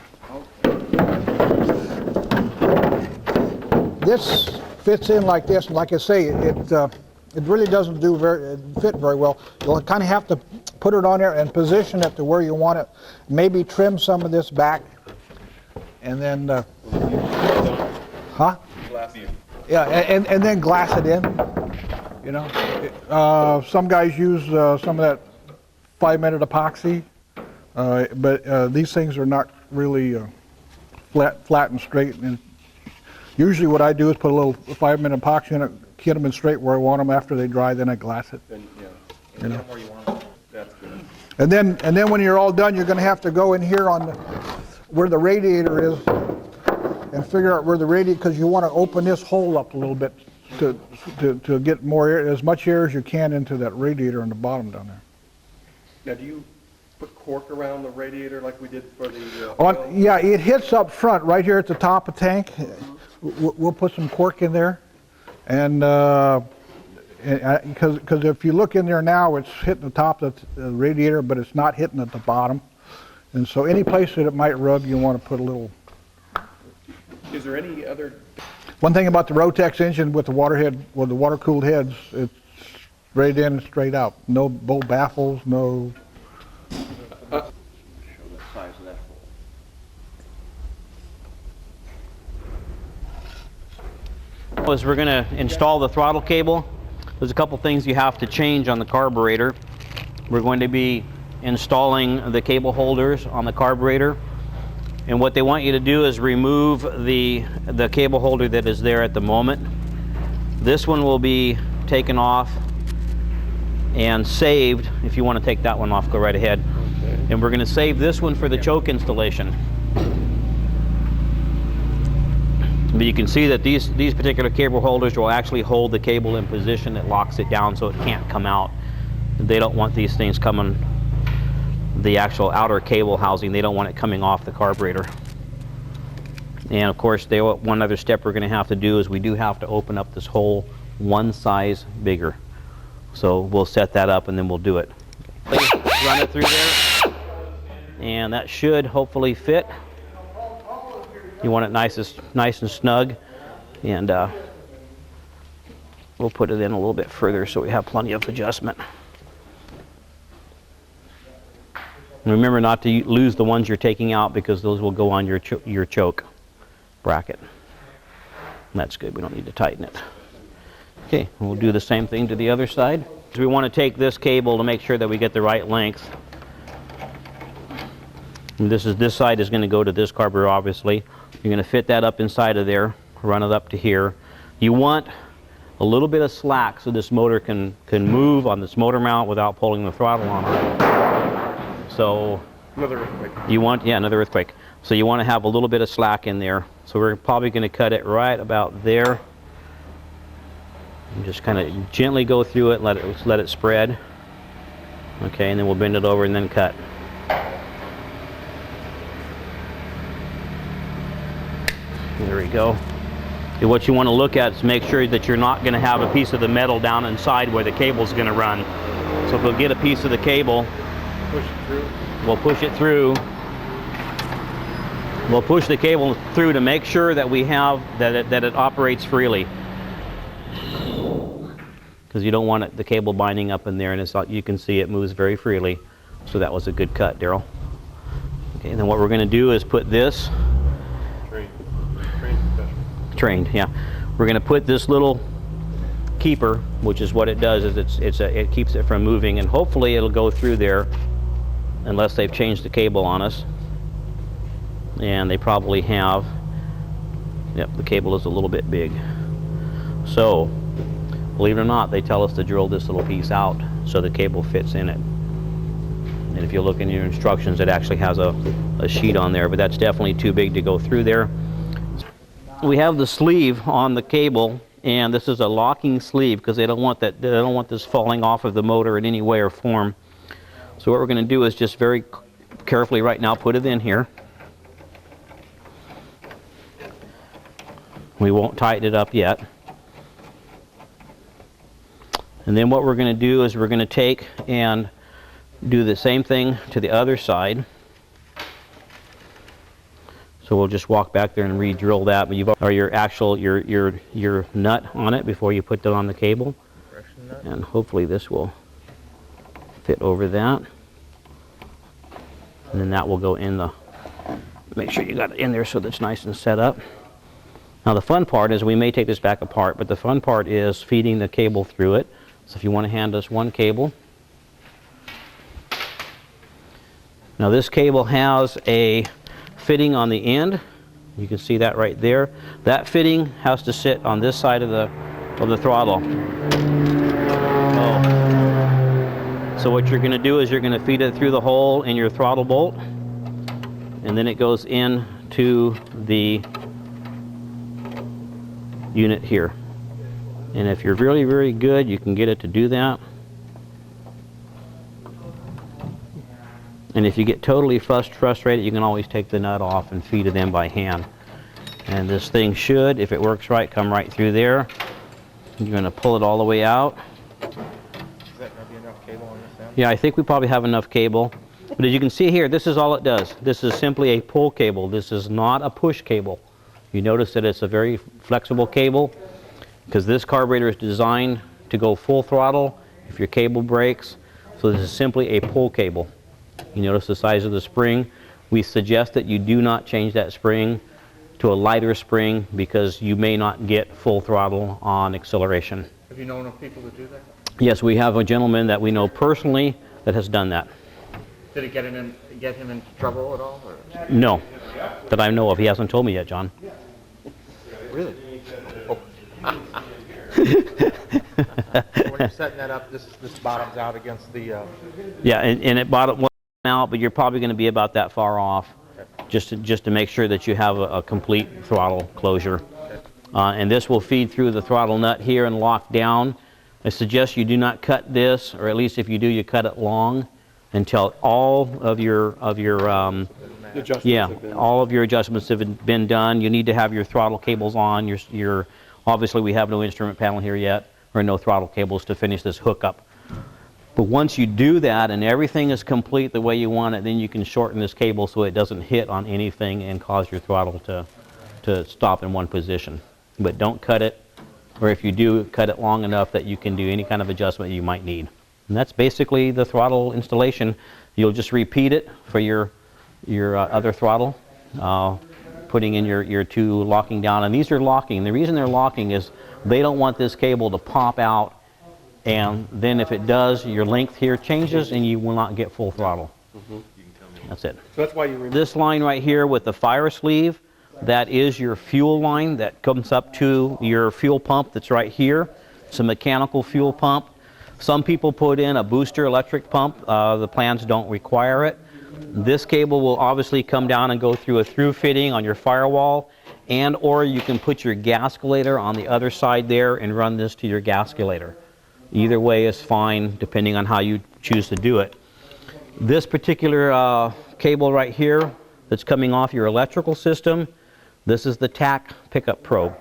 This fits in like this, and like I say, it really doesn't fit very well. You'll kind of have to put it on there and position it to where you want it. Maybe trim some of this back, and then, huh? Yeah, and then glass it in. Some guys use some of that 5-minute epoxy, but these things are not really flat and straight. And usually what I do is put a little 5-minute epoxy in it, get them in straight where I want them. After they dry, then I glass it. Then, yeah. Get them where you want them. That's good. And then when you're all done, you're going to have to go in here on where the radiator is and figure out where the radiator, because you want to open this hole up a little bit to get more air, as much air as you can into that radiator on the bottom down there. Now, do you put cork around the radiator like we did for the oil? Yeah, it hits up front right here at the top of the tank. We'll put some cork in there, and because if you look in there now, it's hitting the top of the radiator, but it's not hitting at the bottom. And so any place that it might rub, you want to put a little. Is there any other? One thing about the Rotax engine with the water-cooled heads, it's straight in and straight out. No bowl baffles, no. Show the size of that hole. As we're going to install the throttle cable, there's a couple things you have to change on the carburetor. We're going to be installing the cable holders on the carburetor, and what they want you to do is remove the cable holder that is there at the moment. This one will be taken off and saved. If you want to take that one off, go right ahead. Okay. And we're going to save this one for the choke installation. But you can see that these particular cable holders will actually hold the cable in position that locks it down so it can't come out. They don't want these things coming, the actual outer cable housing, they don't want it coming off the carburetor. And of course, one other step we're going to have to do is we do have to open up this hole one size bigger. So we'll set that up and then we'll do it. Run it through there, and that should hopefully fit. You want it nice and snug, and we'll put it in a little bit further so we have plenty of adjustment. And remember not to lose the ones you're taking out, because those will go on your choke bracket. And that's good, we don't need to tighten it. Okay, we'll do the same thing to the other side. So we want to take this cable to make sure that we get the right length. And this side is going to go to this carburetor, obviously. You're going to fit that up inside of there, run it up to here. You want a little bit of slack so this motor can move on this motor mount without pulling the throttle on it. So Another earthquake. you want, yeah, another earthquake. So you want to have a little bit of slack in there. So we're probably going to cut it right about there. And just kind of gently go through it, let it spread. Okay, and then we'll bend it over and then cut. There we go. And what you want to look at is make sure that you're not going to have a piece of the metal down inside where the cable's going to run. So if we'll get a piece of the cable, Push it through. we'll push it through. We'll push the cable through to make sure that we have that it operates freely. Because you don't want the cable binding up in there, and it's not, you can see it moves very freely. So that was a good cut, Daryl. Okay, and then what we're going to do is put this. Trained, yeah. We're going to put this little keeper, which is what it does, is it keeps it from moving, and hopefully it'll go through there, unless they've changed the cable on us. And they probably have. Yep, the cable is a little bit big. So, believe it or not, they tell us to drill this little piece out so the cable fits in it. And if you look in your instructions, it actually has a sheet on there, but that's definitely too big to go through there. We have the sleeve on the cable, and this is a locking sleeve because they don't want that. They don't want this falling off of the motor in any way or form. So what we're going to do is just very carefully right now put it in here. We won't tighten it up yet. And then what we're going to do is we're going to take and do the same thing to the other side. So we'll just walk back there and re-drill that, but you've or your actual your nut on it before you put that on the cable. And hopefully this will fit over that. And then that will go in the, make sure you got it in there so that it's nice and set up. Now the fun part is we may take this back apart, but the fun part is feeding the cable through it. So if you want to hand us one cable. Now this cable has a fitting on the end. You can see that right there. That fitting has to sit on this side of the throttle. So what you're going to do is you're going to feed it through the hole in your throttle bolt, and then it goes into the unit here. And if you're really, very good, you can get it to do that. And if you get totally frustrated, you can always take the nut off and feed it in by hand. And this thing should, if it works right, come right through there. You're going to pull it all the way out. Is that going to be enough cable on this end? Yeah, I think we probably have enough cable. But as you can see here, this is all it does. This is simply a pull cable. This is not a push cable. You notice that it's a very flexible cable because this carburetor is designed to go full throttle if your cable breaks. So this is simply a pull cable. You notice the size of the spring. We suggest that you do not change that spring to a lighter spring because you may not get full throttle on acceleration. Have you known of people to do that? Yes, we have a gentleman that we know personally that has done that. Did it get him into trouble at all? Or? No, that I know of. He hasn't told me yet, John. Really? Oh. When you're setting that up, this bottoms out against the... Yeah, and it bottoms out, but you're probably going to be about that far off, just to make sure that you have a complete throttle closure. And this will feed through the throttle nut here and lock down. I suggest you do not cut this, or at least if you do, you cut it long until all of your all of your adjustments have been done. You need to have your throttle cables on. Your obviously we have no instrument panel here yet, or no throttle cables to finish this hookup. But once you do that and everything is complete the way you want it, then you can shorten this cable so it doesn't hit on anything and cause your throttle to stop in one position. But don't cut it, or if you do, cut it long enough that you can do any kind of adjustment you might need. And that's basically the throttle installation. You'll just repeat it for your other throttle, putting in your two locking down. And these are locking. The reason they're locking is they don't want this cable to pop out, and then if it does, your length here changes and you will not get full throttle. That's it. So that's why you remove This line right here with the fire sleeve, that is your fuel line that comes up to your fuel pump that's right here. It's a mechanical fuel pump. Some people put in a booster electric pump. The plans don't require it. This cable will obviously come down and go through a through fitting on your firewall, and or you can put your gasculator on the other side there and run this to your gasculator. Either way is fine depending on how you choose to do it. This particular cable right here that's coming off your electrical system, this is the TAC pickup probe.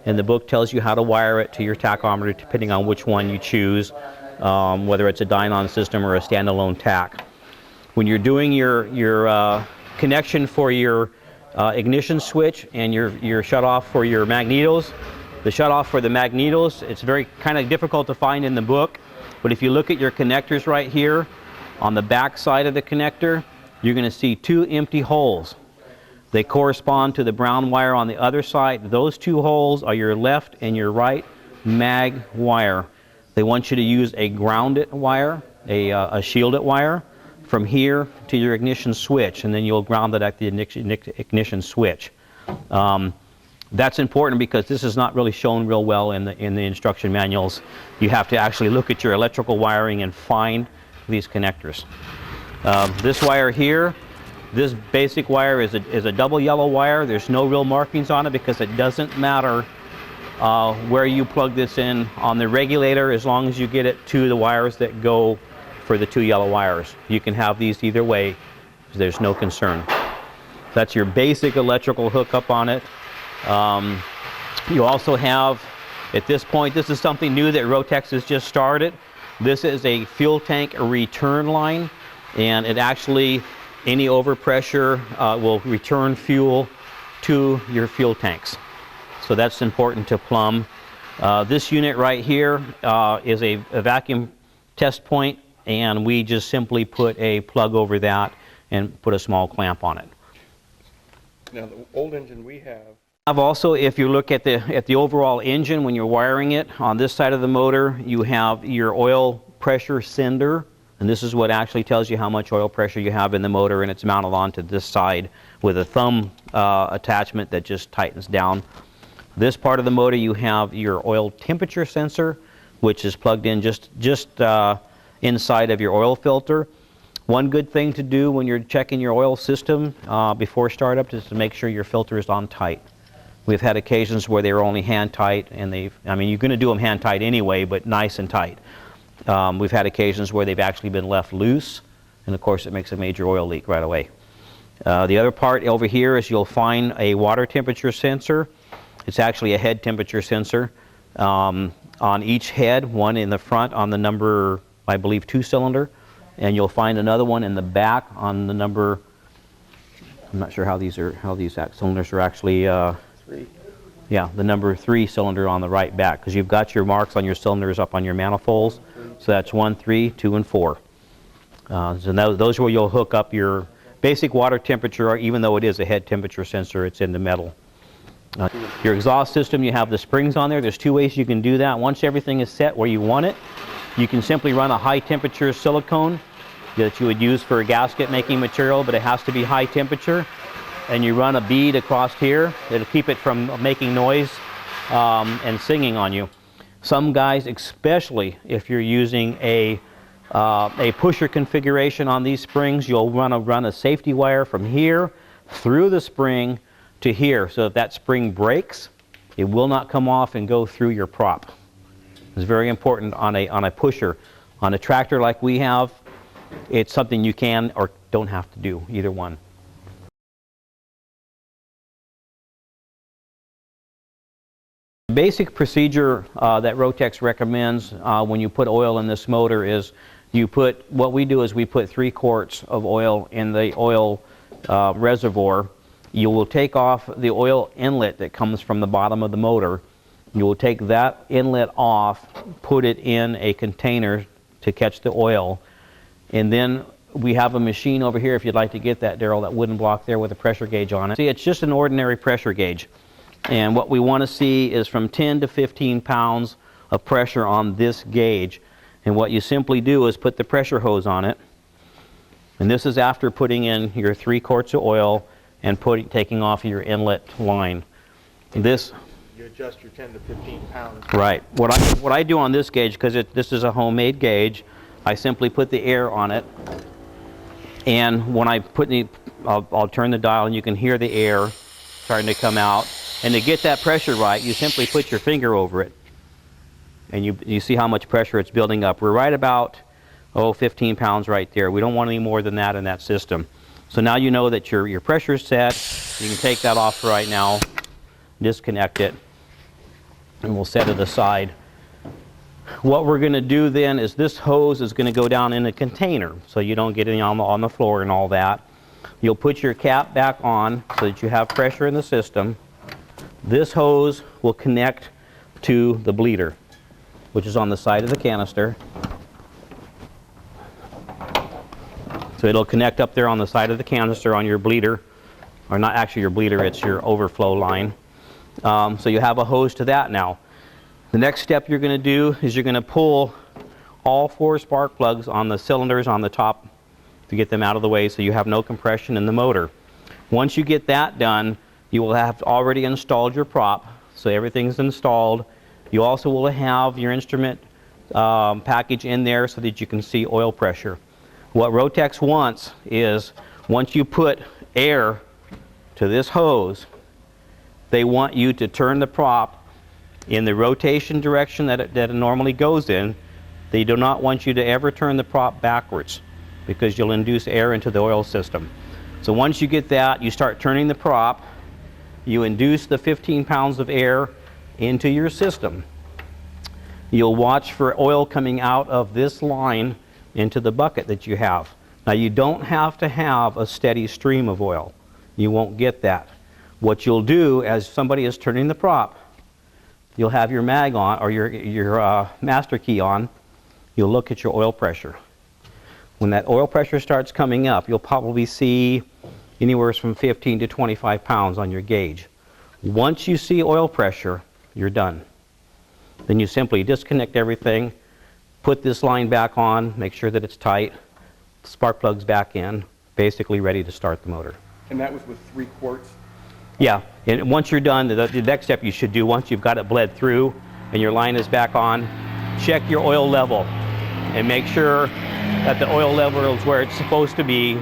And the book tells you how to wire it to your tachometer depending on which one you choose, whether it's a Dynon system or a standalone TAC. When you're doing your connection for your ignition switch and your shutoff for your magnetos, the shutoff for the magnetos, it's very kind of difficult to find in the book, but if you look at your connectors right here, on the back side of the connector, you're going to see two empty holes. They correspond to the brown wire on the other side. Those two holes are your left and your right mag wire. They want you to use a grounded wire, a shielded wire, from here to your ignition switch, and then you'll ground it at the ignition switch. That's important because this is not really shown real well in the instruction manuals. You have to actually look at your electrical wiring and find these connectors. This wire here, this basic wire is a double yellow wire. There's no real markings on it because it doesn't matter where you plug this in on the regulator, as long as you get it to the wires that go for the two yellow wires. You can have these either way. There's no concern. That's your basic electrical hookup on it. You also have, at this point, this is something new that Rotax has just started. This is a fuel tank return line, and it actually, any overpressure will return fuel to your fuel tanks. So that's important to plumb. This unit right here is a vacuum test point, and we just simply put a plug over that and put a small clamp on it. Now, the old engine we have, Also, if you look at the overall engine when you're wiring it, on this side of the motor you have your oil pressure sender, and this is what actually tells you how much oil pressure you have in the motor, and it's mounted onto this side with a thumb attachment that just tightens down. This part of the motor you have your oil temperature sensor, which is plugged in just inside of your oil filter. One good thing to do when you're checking your oil system before startup is to make sure your filter is on tight. We've had occasions where they were only hand tight, and I mean, you're going to do them hand tight anyway, but nice and tight. We've had occasions where they've actually been left loose, and of course it makes a major oil leak right away. The other part over here is you'll find a water temperature sensor. It's actually a head temperature sensor on each head, one in the front on the number, I believe, 2 cylinder, and you'll find another one in the back on the number, I'm not sure how these cylinders are actually 3. Yeah, the number 3 cylinder on the right back, because you've got your marks on your cylinders up on your manifolds. So that's 1, 3, 2, and 4. So those are where you'll hook up your basic water temperature, even though it is a head temperature sensor, it's in the metal. Your exhaust system, you have the springs on there. There's 2 ways you can do that. Once everything is set where you want it, you can simply run a high temperature silicone that you would use for a gasket making material, but it has to be high temperature. And you run a bead across here. It'll keep it from making noise and singing on you. Some guys, especially if you're using a pusher configuration on these springs, you'll run a safety wire from here through the spring to here. So if that spring breaks, it will not come off and go through your prop. It's very important on a pusher. On a tractor like we have, it's something you can or don't have to do, either one. The basic procedure that Rotax recommends when you put oil in this motor is what we do is we put 3 quarts of oil in the oil reservoir. You will take off the oil inlet that comes from the bottom of the motor. You will take that inlet off, put it in a container to catch the oil, and then we have a machine over here, if you'd like to get that, Daryl, that wooden block there with a pressure gauge on it. See, it's just an ordinary pressure gauge. And what we want to see is from 10 to 15 pounds of pressure on this gauge. And what you simply do is put the pressure hose on it. And this is after putting in your 3 quarts of oil and taking off your inlet line. This, you adjust your 10 to 15 pounds. Right. What I do on this gauge, because this is a homemade gauge, I simply put the air on it, and when I put I'll turn the dial, and you can hear the air starting to come out. And to get that pressure right, you simply put your finger over it, and you see how much pressure it's building up. We're right about 15 pounds right there. We don't want any more than that in that system. So now you know that your pressure is set. You can take that off right now, disconnect it, and we'll set it aside. What we're going to do then is this hose is going to go down in a container, so you don't get any on the floor and all that. You'll put your cap back on so that you have pressure in the system. This hose will connect to the bleeder, which is on the side of the canister. So it'll connect up there on the side of the canister on your bleeder, or not actually your bleeder, it's your overflow line. So you have a hose to that now. The next step you're going to do is you're going to pull all 4 spark plugs on the cylinders on the top to get them out of the way so you have no compression in the motor. Once you get that done, you will have already installed your prop, so everything's installed. You also will have your instrument package in there so that you can see oil pressure. What Rotax wants is, once you put air to this hose, they want you to turn the prop in the rotation direction that it normally goes in. They do not want you to ever turn the prop backwards, because you'll induce air into the oil system. So once you get that, you start turning the prop, you induce the 15 pounds of air into your system. You'll watch for oil coming out of this line into the bucket that you have. Now you don't have to have a steady stream of oil. You won't get that. What you'll do, as somebody is turning the prop, you'll have your mag on, or your master key on. You'll look at your oil pressure. When that oil pressure starts coming up, you'll probably see anywhere from 15 to 25 pounds on your gauge. Once you see oil pressure, you're done. Then you simply disconnect everything, put this line back on, make sure that it's tight, spark plugs back in, basically ready to start the motor. And that was with 3 quarts? Yeah, and once you're done, the next step you should do, once you've got it bled through and your line is back on, check your oil level and make sure that the oil level is where it's supposed to be.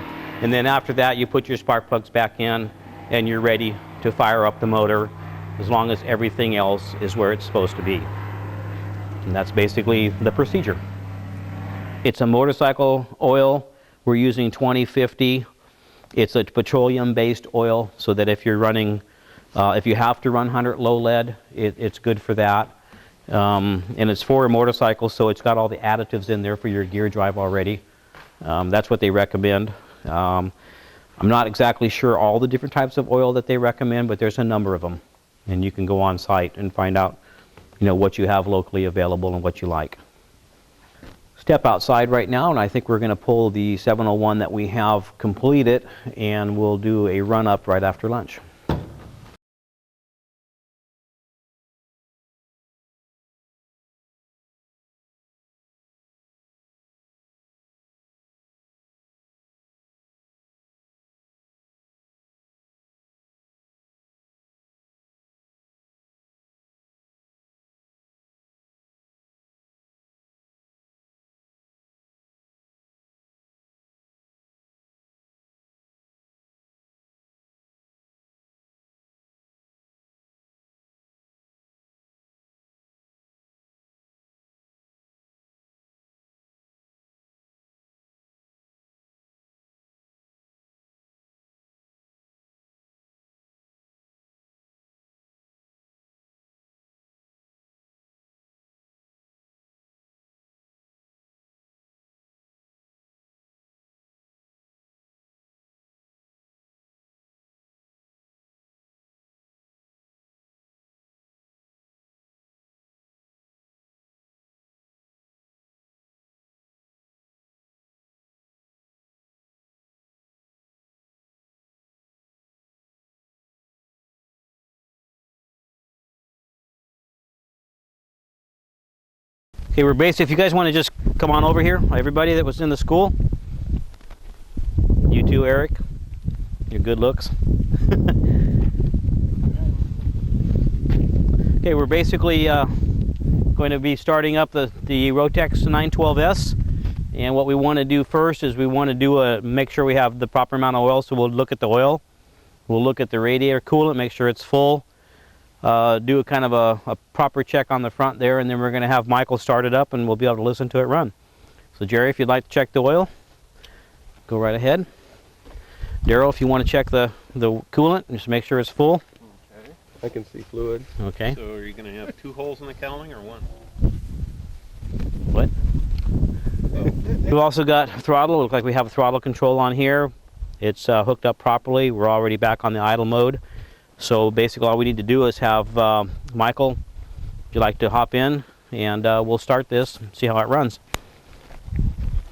And then after that, you put your spark plugs back in and you're ready to fire up the motor, as long as everything else is where it's supposed to be. And that's basically the procedure. It's a motorcycle oil. We're using 2050. It's a petroleum-based oil, so that if you're running, if you have to run 100 low lead, it's good for that. And it's for a motorcycle, so it's got all the additives in there for your gear drive already. That's what they recommend. I'm not exactly sure all the different types of oil that they recommend, but there's a number of them. And you can go on site and find out, what you have locally available and what you like. Step outside right now, and I think we're going to pull the 701 that we have completed, and we'll do a run-up right after lunch. Okay, we're basically, if you guys want to just come on over here, everybody that was in the school, you too, Eric, your good looks. Okay, we're basically going to be starting up the Rotax 912S, and what we want to do first is we want to make sure we have the proper amount of oil. So we'll look at the oil, we'll look at the radiator coolant, make sure it's full, do a kind of a proper check on the front there, and then we're going to have Michael start it up and we'll be able to listen to it run. So Jerry, if you'd like to check the oil, go right ahead. Daryl, if you want to check the coolant, just make sure it's full. Okay. I can see fluid. Okay. So are you going to have 2 holes in the cowling or 1? What? We've also got throttle. Looks like we have a throttle control on here. It's hooked up properly. We're already back on the idle mode. So basically all we need to do is have Michael, if you'd like to hop in, and we'll start this and see how it runs.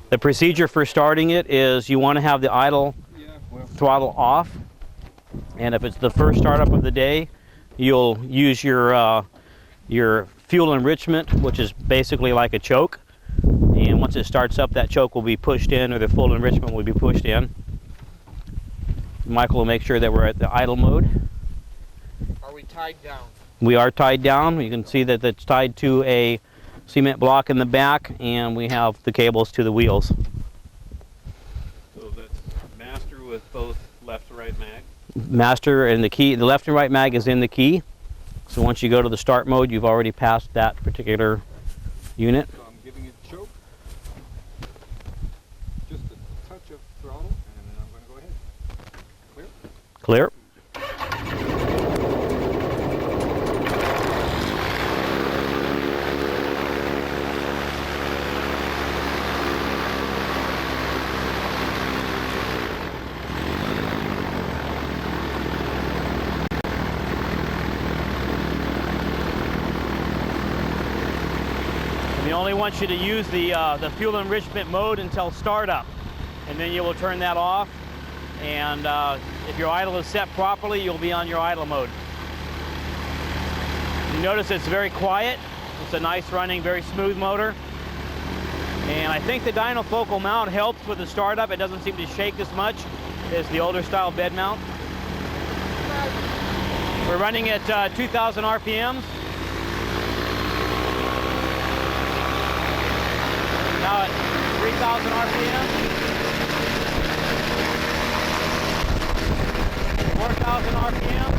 The procedure for starting it is you want to have the idle throttle off, and if it's the first startup of the day, you'll use your fuel enrichment, which is basically like a choke, and once it starts up, that choke will be pushed in, or the full enrichment will be pushed in. Michael will make sure that we're at the idle mode. Are we tied down? We are tied down. You can see that it's tied to a cement block in the back, and we have the cables to the wheels. So that's master with both left and right mag? Master and the key, the left and right mag is in the key. So once you go to the start mode, you've already passed that particular unit. So I'm giving it choke, just a touch of throttle, and then I'm going to go ahead. Clear? Clear. We only want you to use the fuel enrichment mode until startup, and then you will turn that off, and if your idle is set properly, you'll be on your idle mode. You notice it's very quiet. It's a nice running, very smooth motor, and I think the dynafocal mount helps with the startup. It doesn't seem to shake as much as the older style bed mount. We're running at 2,000 RPMs. Now at 3,000 RPM, 4,000 RPM.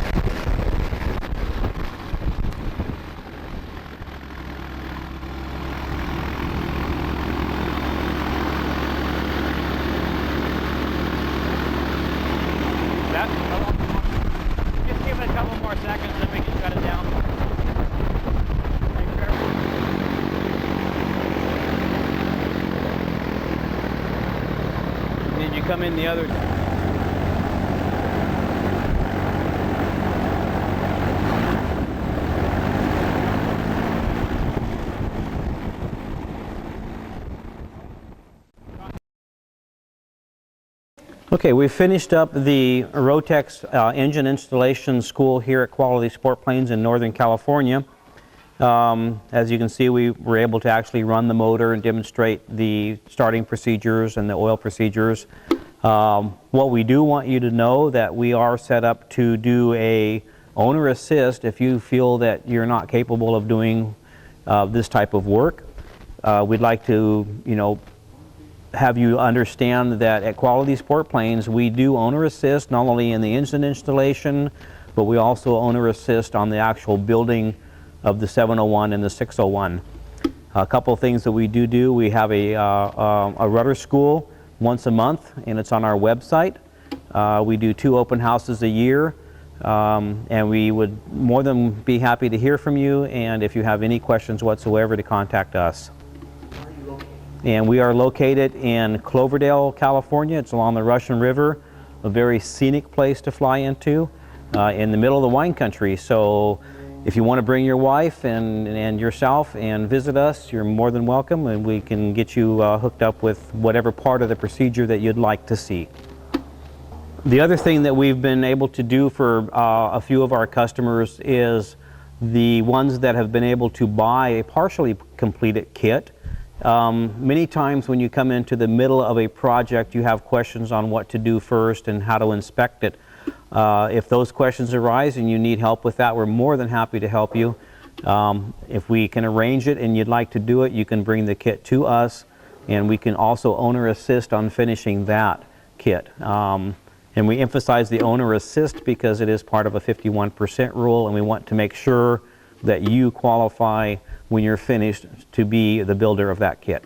Just give it a couple more seconds, then we can shut it down. Then you come in the other. Okay, we've finished up the Rotax engine installation school here at Quality Sport Planes in Northern California. As you can see, we were able to actually run the motor and demonstrate the starting procedures and the oil procedures. What we do want you to know that we are set up to do a owner assist if you feel that you're not capable of doing this type of work. We'd like to, have you understand that at Quality Sport Planes we do owner assist not only in the engine installation, but we also owner assist on the actual building of the 701 and the 601. A couple of things that we do, we have a rudder school once a month, and it's on our website. We do 2 open houses a year, and we would more than be happy to hear from you, and if you have any questions whatsoever, to contact us. And we are located in Cloverdale, California. It's along the Russian River, a very scenic place to fly into, in the middle of the wine country. So if you want to bring your wife and yourself and visit us, you're more than welcome, and we can get you hooked up with whatever part of the procedure that you'd like to see. The other thing that we've been able to do for a few of our customers is the ones that have been able to buy a partially completed kit. Many times when you come into the middle of a project, you have questions on what to do first and how to inspect it. If those questions arise and you need help with that, we're more than happy to help you. If we can arrange it and you'd like to do it, you can bring the kit to us, and we can also owner assist on finishing that kit. And we emphasize the owner assist because it is part of a 51% rule, and we want to make sure that you qualify when you're finished to be the builder of that kit.